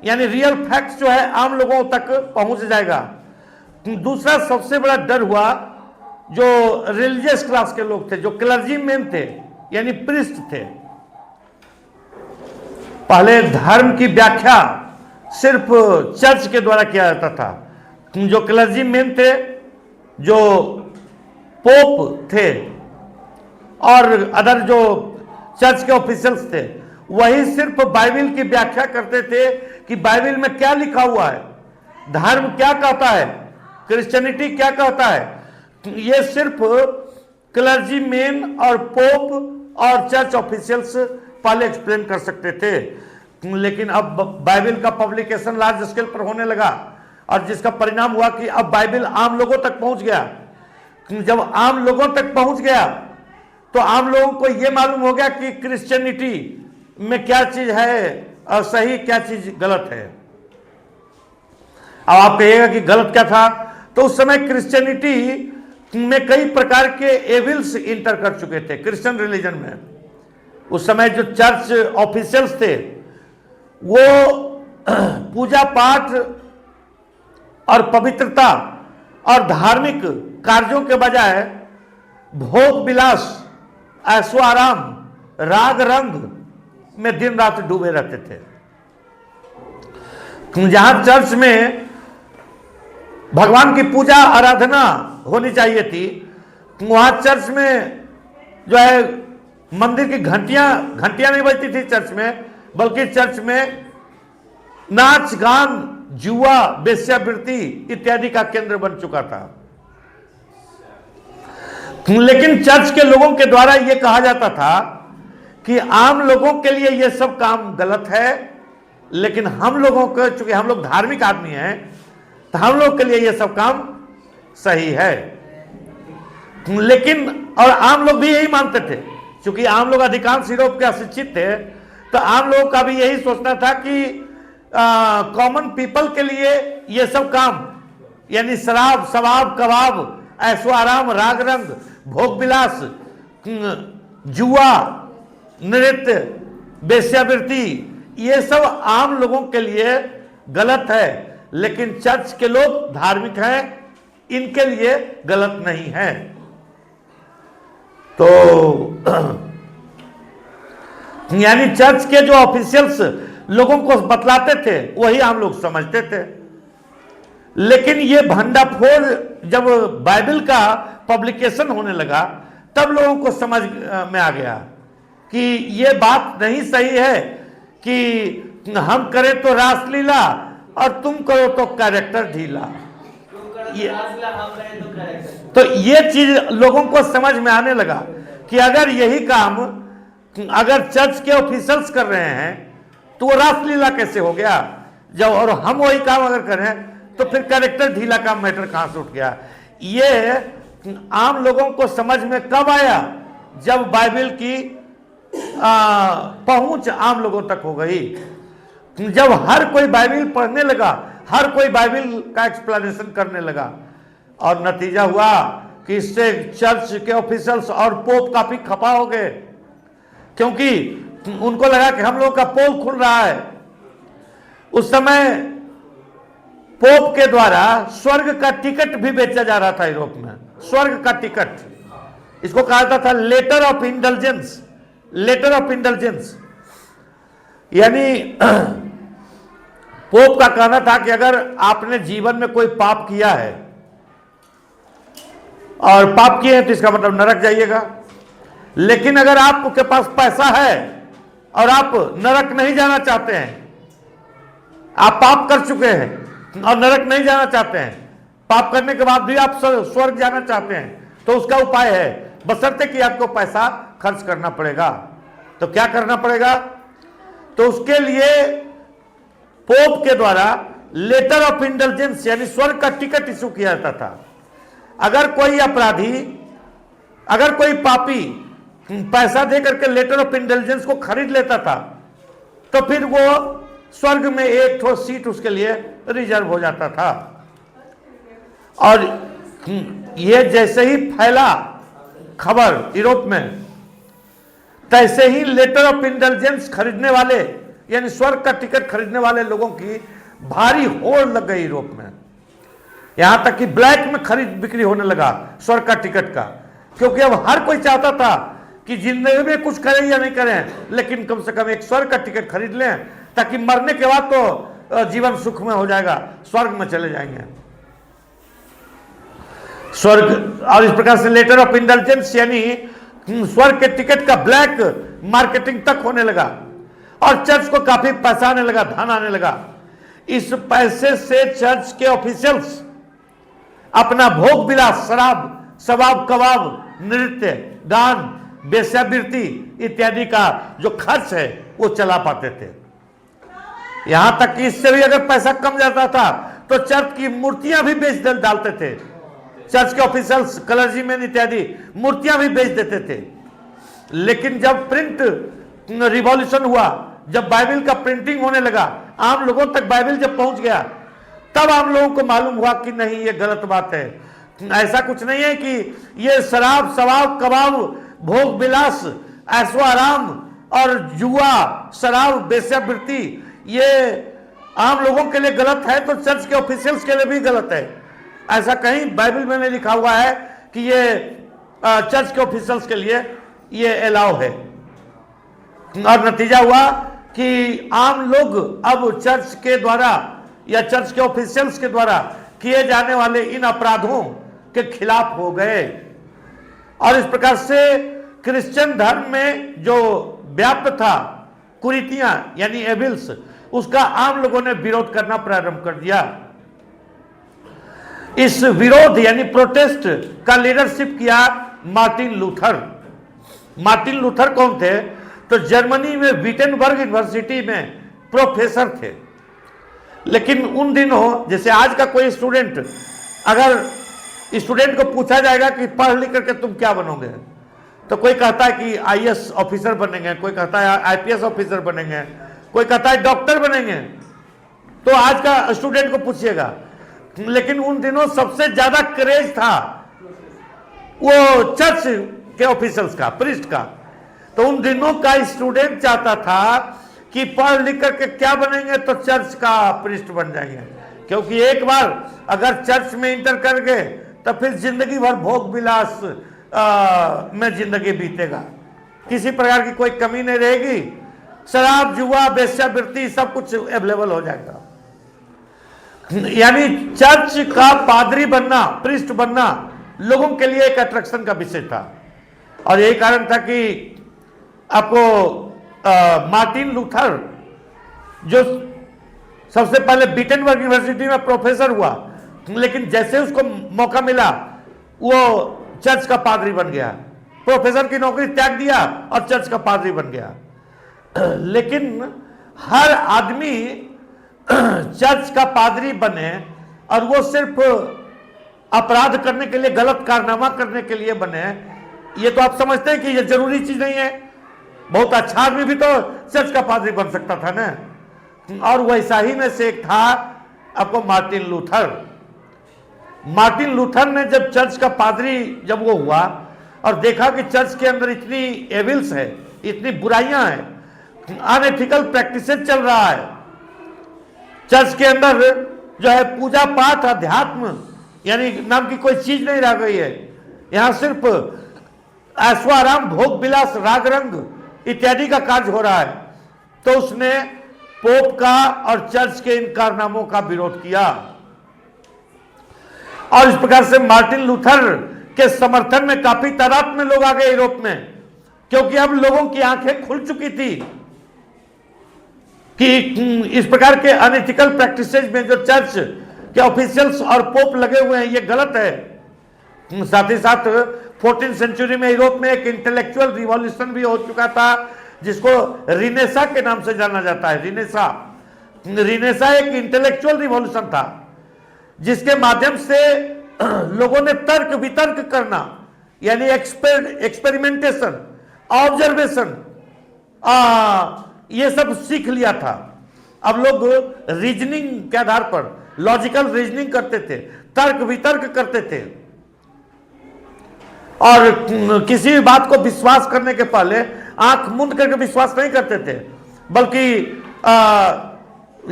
यानी रियल फैक्ट्स जो है आम लोगों तक पहुंच जाएगा। दूसरा सबसे बड़ा डर हुआ जो रिलीजियस क्लास के लोग थे, जो क्लर्जी मैन थे यानी प्रीस्ट थे। पहले धर्म की व्याख्या सिर्फ चर्च के द्वारा किया जाता था। जो क्लर्जी मैन थे, जो पोप थे और अदर जो चर्च के ऑफिशियल्स थे, वही सिर्फ बाइबल की व्याख्या करते थे कि बाइबल में क्या लिखा हुआ है, धर्म क्या कहता है, क्रिश्चियनिटी क्या कहता है। ये सिर्फ क्लर्जी मैन और पोप और चर्च ऑफिशियल्स पहले एक्सप्लेन कर सकते थे। लेकिन अब बाइबल का पब्लिकेशन लार्ज स्केल पर होने लगा और जिसका परिणाम हुआ कि अब बाइबल आम लोगों तक पहुंच गया। जब आम लोगों तक पहुंच गया तो आम लोगों को यह मालूम हो गया कि क्रिश्चियनिटी में क्या चीज है और सही, क्या चीज गलत है। अब आप कहिएगा कि गलत क्या था, तो उस समय क्रिश्चियनिटी में कई प्रकार के एविल्स इंटर कर चुके थे क्रिश्चियन रिलीजन में। उस समय जो चर्च ऑफिशियल्स थे वो पूजा पाठ और पवित्रता और धार्मिक कार्यों के बजाय भोग विलास, ऐशो आराम, राग रंग में दिन रात डूबे रहते थे। जहां चर्च में भगवान की पूजा आराधना होनी चाहिए थी, वहां चर्च में जो है मंदिर की घंटियां नहीं बजती थी चर्च में, बल्कि चर्च में नाच गान, जुआ, वेश्यावृत्ति इत्यादि का केंद्र बन चुका था। लेकिन चर्च के लोगों के द्वारा यह कहा जाता था कि आम लोगों के लिए यह सब काम गलत है, लेकिन हम लोगों को, चूंकि हम लोग धार्मिक आदमी हैं, तो हम लोग के लिए यह सब काम सही है। लेकिन और आम लोग भी यही मानते थे, क्योंकि आम लोग अधिकांश यूरोप के अशिक्षित थे, तो आम लोगों का भी यही सोचना था कि कॉमन पीपल के लिए यह सब काम यानी शराब, शबाब, कबाब, ऐशो आराम, राग रंग, भोग विलास, जुआ, नृत्य, वेश्यावृत्ति, ये सब आम लोगों के लिए गलत है। लेकिन चर्च के लोग धार्मिक हैं, इनके लिए गलत नहीं है। तो यानी चर्च के जो ऑफिशियल्स लोगों को बतलाते थे वही हम लोग समझते थे। लेकिन ये भंडाफोड़ जब बाइबल का पब्लिकेशन होने लगा तब लोगों को समझ में आ गया कि ये बात नहीं सही है कि हम करें तो रासलीला और तुम करो तो कैरेक्टर ढीला। ये तो ये चीज लोगों को समझ में आने लगा कि अगर यही काम अगर चर्च के ऑफिसर्स कर रहे हैं तो वो रासलीला कैसे हो गया, जब और हम वही काम अगर करें तो फिर कैरेक्टर ढीला का मैटर कहां से उठ गया। ये आम लोगों को समझ में कब आया, जब बाइबल की पहुंच आम लोगों तक हो गई, जब हर कोई बाइबल पढ़ने लगा, हर कोई बाइबल का एक्सप्लेनेशन करने लगा, और नतीजा हुआ कि इससे चर्च के ऑफिसर्स और पोप काफी खपा हो गए, क्योंकि उनको लगा कि हम लोगों का पोल खुल रहा है। उस समय पोप के द्वारा स्वर्ग का टिकट भी बेचा जा रहा था यूरोप में, स्वर्ग का टिकट, इसको कहा जाता था letter of intelligence, letter of intelligence. यानी पोप का कहना था कि अगर आपने जीवन में कोई पाप किया है और पाप किए हैं तो इसका मतलब नरक जाइएगा, लेकिन अगर आपके पास पैसा है और आप नरक नहीं जाना चाहते हैं, आप पाप कर चुके हैं और नरक नहीं जाना चाहते हैं, पाप करने के बाद भी आप स्वर्ग जाना चाहते हैं, तो उसका उपाय है, बशर्ते कि आपको पैसा खर्च करना पड़ेगा। तो क्या करना पड़ेगा, तो उसके लिए पोप के द्वारा लेटर ऑफ इंटेलिजेंस यानी स्वर्ग का टिकट इशू किया जाता था। अगर कोई अपराधी, अगर कोई पापी पैसा दे करके लेटर ऑफ इंटेलिजेंस को खरीद लेता था तो फिर वो स्वर्ग में एक ठो सीट उसके लिए रिजर्व हो जाता था। और ये जैसे ही फैला खबर यूरोप में, तैसे ही लेटर ऑफ इंटेलिजेंस खरीदने वाले यानी स्वर्ग का टिकट खरीदने वाले लोगों की भारी होड़ लग गई यूरोप में, यहां तक कि ब्लैक में खरीद बिक्री होने लगा स्वर्ग का टिकट का, क्योंकि अब हर कोई चाहता था कि जिंदगी में कुछ करें या नहीं करें, लेकिन कम से कम एक स्वर्ग का टिकट खरीद लें, ताकि मरने के बाद तो जीवन सुख में हो जाएगा, स्वर्ग में चले जाएंगे स्वर्ग। और इस प्रकार से लेटर ऑफ इंटेलिजेंस यानी स्वर्ग के टिकट का ब्लैक मार्केटिंग तक होने लगा और चर्च को काफी पैसा आने लगा, धन आने लगा। इस पैसे से चर्च के ऑफिशियल्स अपना भोग विलास, शराब, शबाब, कबाब, नृत्य, गान, वेश्यावृत्ति इत्यादि का जो खर्च है वो चला पाते थे। यहां तक कि इससे भी अगर पैसा कम जाता था तो चर्च की मूर्तियां भी बेच डालते थे, चर्च के ऑफिसर्स, क्लर्जीमैन इत्यादि मूर्तियां भी बेच देते थे। लेकिन जब प्रिंट रिवॉल्यूशन हुआ, जब बाइबल का प्रिंटिंग होने लगा, आम लोगों तक बाइबल जब पहुंच गया, तब आम लोगों को मालूम हुआ कि नहीं, ये गलत बात है। ऐसा कुछ नहीं है कि ये शराब, शबाब, कबाब, भोग विलास, ऐशो आराम और जुआ, शराब, वेश्यावृत्ति ये आम लोगों के लिए गलत है तो चर्च के ऑफिशियल्स के लिए भी गलत है। ऐसा कहीं बाइबल में नहीं लिखा हुआ है कि ये चर्च के ऑफिशियल्स के लिए ये अलाउ है। और नतीजा हुआ कि आम लोग अब चर्च के द्वारा या चर्च के ऑफिशियल्स के द्वारा किए जाने वाले इन अपराधों के खिलाफ हो गए, और इस प्रकार से क्रिश्चियन धर्म में जो व्याप्त था कुरीतियां यानी एविल्स, उसका आम लोगों ने विरोध करना प्रारंभ कर दिया। इस विरोध यानी प्रोटेस्ट का लीडरशिप किया मार्टिन लूथर। मार्टिन लूथर कौन थे, तो जर्मनी में विटेनबर्ग यूनिवर्सिटी में प्रोफेसर थे। लेकिन उन दिनों जैसे आज का कोई स्टूडेंट, अगर स्टूडेंट को पूछा जाएगा कि पढ़ लिख करके तुम क्या बनोगे, तो कोई कहता है कि आईएएस ऑफिसर बनेंगे, कोई कहता है आईपीएस ऑफिसर बनेंगे, कोई कहता है डॉक्टर बनेंगे। तो आज का स्टूडेंट को पूछिएगा, लेकिन उन दिनों सबसे ज्यादा क्रेज था वो चर्च के ऑफिसर्स का, प्रीस्ट का। तो उन दिनों का स्टूडेंट चाहता था कि पढ़ लिख करके क्या बनेंगे, तो चर्च का प्रीस्ट बन जाएंगे, क्योंकि एक बार अगर चर्च में इंटर कर गए तो फिर जिंदगी भर भोग विलास में जिंदगी बीतेगा, किसी प्रकार की कोई कमी नहीं रहेगी, शराब, जुआ, वेश्यावृत्ति सब कुछ अवेलेबल हो जाएगा। यानी चर्च का पादरी बनना, प्रीस्ट बनना लोगों के लिए एक अट्रैक्शन का विषय था। और यही कारण था कि आपको मार्टिन लूथर जो सबसे पहले विटेनबर्ग यूनिवर्सिटी में प्रोफेसर हुआ, लेकिन जैसे उसको मौका मिला वो चर्च का पादरी बन गया, प्रोफेसर की नौकरी त्याग दिया और चर्च का पादरी बन गया। लेकिन हर आदमी चर्च का पादरी बने और वो सिर्फ अपराध करने के लिए, गलत कारनामा करने के लिए बने, ये तो आप समझते हैं कि ये जरूरी चीज नहीं है। बहुत अच्छा आदमी भी तो चर्च का पादरी बन सकता था ना। और वैसा ही में से एक था आपको मार्टिन लूथर। मार्टिन लूथर ने जब चर्च का पादरी जब वो हुआ और देखा कि चर्च के अंदर इतनी एविल्स है, इतनी बुराइयां हैं, अनएथिकल प्रैक्टिसेस चल रहा है, चर्च के अंदर जो है पूजा पाठ अध्यात्म यानी नाम की कोई चीज नहीं रह गई है, यहां सिर्फ ऐशो आराम, भोग विलास, राग रंग इत्यादि का कार्य हो रहा है, तो उसने पोप का और चर्च के इन कारनामों का विरोध किया। और इस प्रकार से मार्टिन लूथर के समर्थन में काफी तादाद में लोग आ गए यूरोप में, क्योंकि अब लोगों की आंखें खुल चुकी थी कि इस प्रकार के अनएथिकल प्रैक्टिसेज में जो चर्च के ऑफिशियल्स और पोप लगे हुए हैं ये गलत है। साथ ही साथ 14th सेंचुरी में यूरोप में एक इंटेलेक्चुअल रिवॉल्यूशन भी हो चुका था जिसको रिनेसा के नाम से जाना जाता है। रिनेसा एक इंटेलेक्चुअल रिवॉल्यूशन था जिसके माध्यम से लोगों ने तर्क वितर्क करना यानी एक्सपेरिमेंटेशन, ऑब्जर्वेशन, ये सब सीख लिया था। अब लोग रीजनिंग के आधार पर लॉजिकल रीजनिंग करते थे, तर्क वितर्क करते थे और किसी भी बात को विश्वास करने के पहले आंख मूंद करके विश्वास नहीं करते थे, बल्कि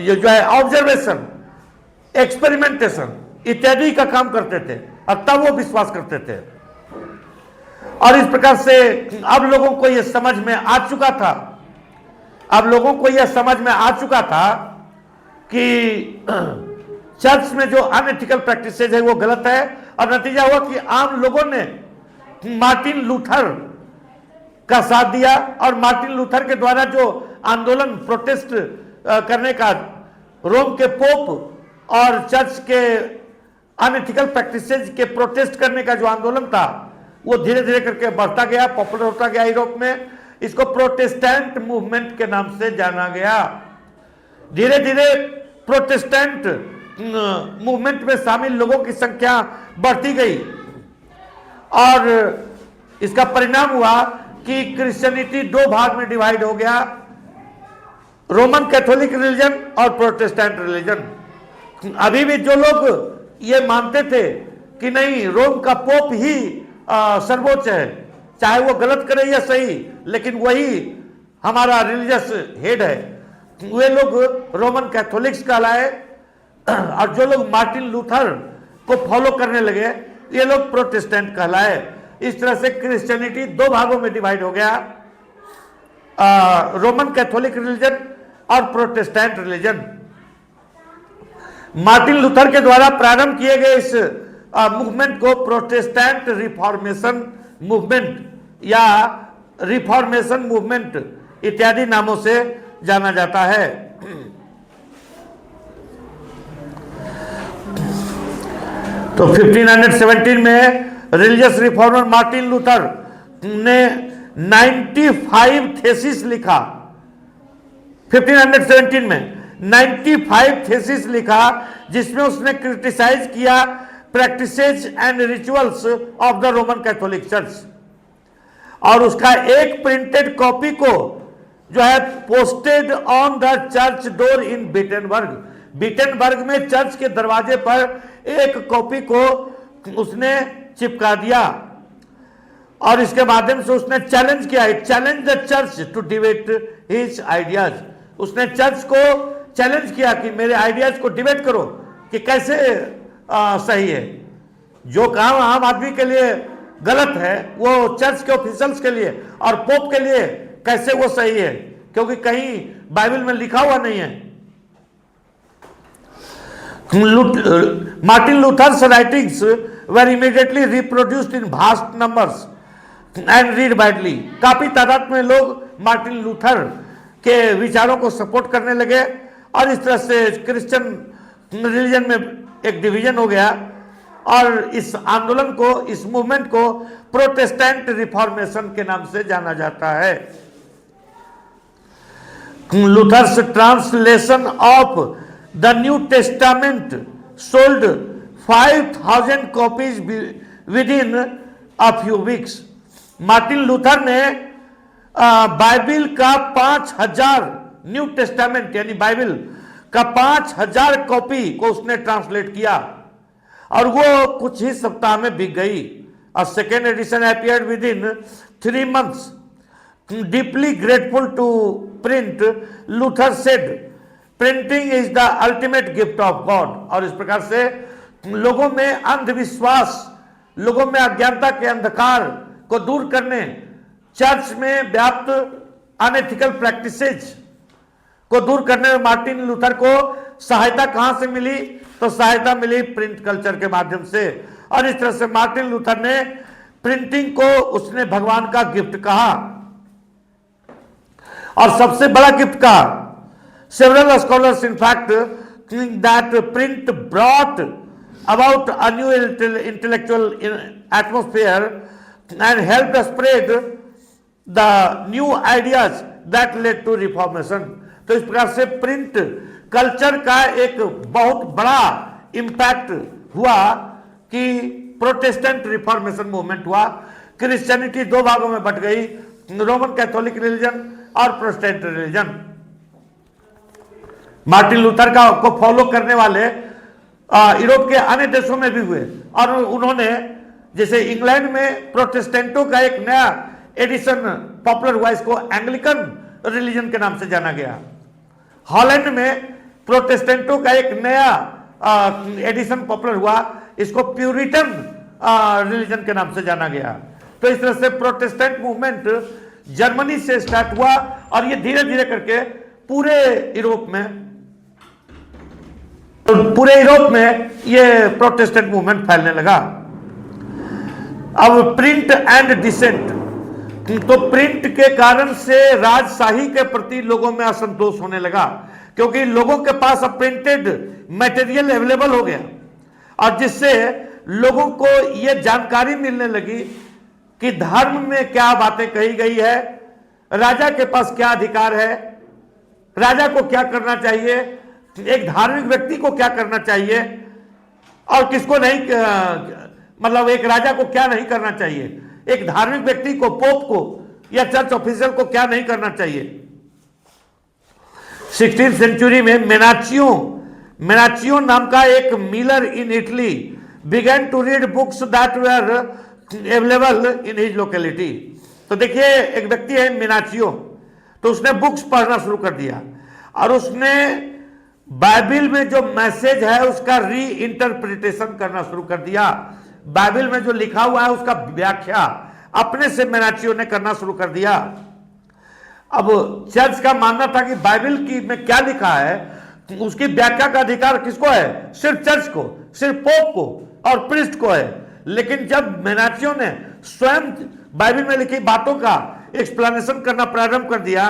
ये जो है ऑब्जर्वेशन, एक्सपेरिमेंटेशन इत्यादि का काम करते थे और तब वो विश्वास करते थे। और इस प्रकार से अब लोगों को यह समझ में आ चुका था, अब लोगों को यह समझ में आ चुका था कि चर्च में जो अनएथिकल प्रैक्टिसेस है वो गलत है। और नतीजा हुआ कि आम लोगों ने मार्टिन लूथर का साथ दिया और मार्टिन लूथर के द्वारा जो आंदोलन, प्रोटेस्ट करने का, रोम के पोप और चर्च के अनएथिकल प्रैक्टिसेस के प्रोटेस्ट करने का जो आंदोलन था वो धीरे धीरे करके बढ़ता गया, पॉपुलर होता गया यूरोप में। इसको प्रोटेस्टेंट मूवमेंट के नाम से जाना गया। धीरे धीरे प्रोटेस्टेंट मूवमेंट में शामिल लोगों की संख्या बढ़ती गई और इसका परिणाम हुआ कि क्रिश्चियनिटी दो भाग में डिवाइड हो गया, रोमन कैथोलिक रिलीजन और प्रोटेस्टेंट रिलीजन। अभी भी जो लोग ये मानते थे कि नहीं रोम का पोप ही सर्वोच्च है, चाहे वो गलत करे या सही, लेकिन वही हमारा रिलीजियस हेड है, वे लोग रोमन कैथोलिक्स कहलाए। और जो लोग मार्टिन लूथर को फॉलो करने लगे ये लोग प्रोटेस्टेंट कहलाए। इस तरह से क्रिश्चियनिटी दो भागों में डिवाइड हो गया, रोमन कैथोलिक रिलीजन और प्रोटेस्टेंट रिलीजन। मार्टिन लूथर के द्वारा प्रारंभ किए गए इस मूवमेंट को प्रोटेस्टेंट रिफॉर्मेशन मूवमेंट या रिफॉर्मेशन मूवमेंट इत्यादि नामों से जाना जाता है। तो 1517 में रिलीजियस रिफॉर्मर मार्टिन लूथर ने 95 थेसिस लिखा। 1517 में 95 थेसिस लिखा जिसमें उसने क्रिटिसाइज किया practices and rituals of the Roman Catholic church. और उसका एक प्रिंटेड कॉपी को जो है posted on the church door in Wittenberg में चर्च के दरवाजे पर एक कॉपी को उसने चिपका दिया और इसके माध्यम से उसने चैलेंज किया, challenge the church to debate his ideas. उसने चर्च को चैलेंज किया कि मेरे आइडियाज को डिबेट करो कि कैसे सही है, जो काम आम आदमी के लिए गलत है वो चर्च के ऑफिशियल्स के लिए और पोप के लिए कैसे वो सही है, क्योंकि कहीं बाइबल में लिखा हुआ नहीं है। Martin Luther's writings were immediately reproduced in vast numbers and read widely. काफी तादाद में लोग मार्टिन लूथर के विचारों को सपोर्ट करने लगे और इस तरह से क्रिश्चियन रिलीजन में एक डिवीजन हो गया और इस आंदोलन को, इस मूवमेंट को प्रोटेस्टेंट रिफॉर्मेशन के नाम से जाना जाता है। Luther's translation of the new testament sold 5,000 copies within a few weeks. Martin Luther ने बाइबिल का 5,000 न्यू टेस्टामेंट यानी बाइबिल का 5,000 कॉपी को उसने ट्रांसलेट किया और वो कुछ ही सप्ताह में बिक गई। और second edition appeared within 3 months। Deeply grateful to print, Luther said printing is the ultimate gift of God. और इस प्रकार से लोगों में अंधविश्वास, लोगों में अज्ञानता के अंधकार को दूर करने, चर्च में व्याप्त अनएथिकल प्रैक्टिसेज को दूर करने में मार्टिन लूथर को सहायता कहां से मिली? तो सहायता मिली प्रिंट कल्चर के माध्यम से। और इस तरह से मार्टिन लूथर ने प्रिंटिंग को उसने भगवान का गिफ्ट कहा और सबसे बड़ा गिफ्ट कहा। Several scholars in fact think that print brought about a new intellectual atmosphere and help spread the new ideas that led to reformation. तो इस प्रकार से प्रिंट कल्चर का एक बहुत बड़ा इंपैक्ट हुआ कि प्रोटेस्टेंट रिफॉर्मेशन मूवमेंट हुआ। क्रिश्चियनिटी 2 भागों में बट गई, रोमन कैथोलिक रिलीजन और प्रोटेस्टेंट रिलीजन। मार्टिन लूथर का को फॉलो करने वाले यूरोप के अन्य देशों में भी हुए और उन्होंने, जैसे इंग्लैंड में प्रोटेस्टेंटों का एक नया एडिशन पॉपुलर हुआ, इसको एंग्लिकन रिलीजन के नाम से जाना गया। हॉलैंड में प्रोटेस्टेंटों का एक नया एडिशन पॉपुलर हुआ, इसको प्यूरिटन रिलीजन के नाम से जाना गया। तो इस तरह से प्रोटेस्टेंट मूवमेंट जर्मनी से स्टार्ट हुआ और ये धीरे धीरे करके पूरे यूरोप में ये प्रोटेस्टेंट मूवमेंट फैलने लगा। अब प्रिंट एंड डिसेंट, तो प्रिंट के कारण से राजशाही के प्रति लोगों में असंतोष होने लगा, क्योंकि लोगों के पास अब प्रिंटेड मटेरियल अवेलेबल हो गया और जिससे लोगों को यह जानकारी मिलने लगी कि धर्म में क्या बातें कही गई है, राजा के पास क्या अधिकार है, राजा को क्या करना चाहिए, एक धार्मिक व्यक्ति को क्या करना चाहिए और किसको नहीं, मतलब एक राजा को क्या नहीं करना चाहिए, एक धार्मिक व्यक्ति को, पोप को या चर्च ऑफिसर को क्या नहीं करना चाहिए। 16th सेंचुरी में मेनाचियो नाम का एक miller in Italy began to read books that were available in his locality. तो देखिए, एक व्यक्ति है मेनाचियो, तो उसने बुक्स पढ़ना शुरू कर दिया और उसने बाइबिल में जो मैसेज है उसका री इंटरप्रिटेशन करना शुरू कर दिया। बाइबिल में जो लिखा हुआ है उसका व्याख्या अपने से मेनाचियो ने करना शुरू कर दिया। अब चर्च का मानना था कि बाइबिल की में क्या लिखा है उसकी व्याख्या का अधिकार किसको है? सिर्फ चर्च को, सिर्फ पोप को और प्रीस्ट को है। लेकिन जब मेनाचियो ने स्वयं बाइबिल में लिखी बातों का एक्सप्लेनेशन करना प्रारंभ कर दिया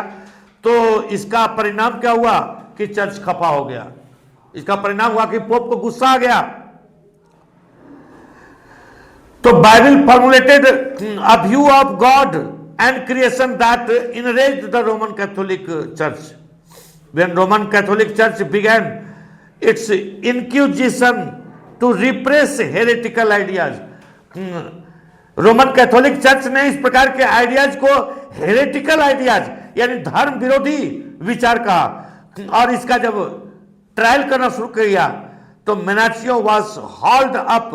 तो इसका परिणाम क्या हुआ कि चर्च खफा हो गया। इसका परिणाम हुआ कि पोप को गुस्सा आ गया। तो Bible formulated a view of God and creation that enraged the Roman Catholic Church. When Roman Catholic Church began its inquisition to repress heretical ideas. Roman Catholic church ने इस प्रकार के आइडियाज को हेरेटिकल आइडियाज यानी धर्म विरोधी विचार कहा और इसका जब ट्रायल करना शुरू किया तो Menocchio was hauled up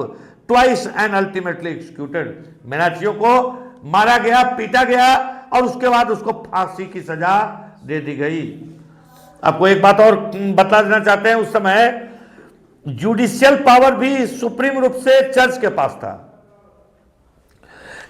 twice and ultimately executed. Menocchio को मारा गया, पीटा गया और उसके बाद उसको फांसी की सजा दे दी गई। आपको एक बात और बता देना चाहते हैं, उस समय जुडिशियल पावर भी सुप्रीम रूप से चर्च के पास था।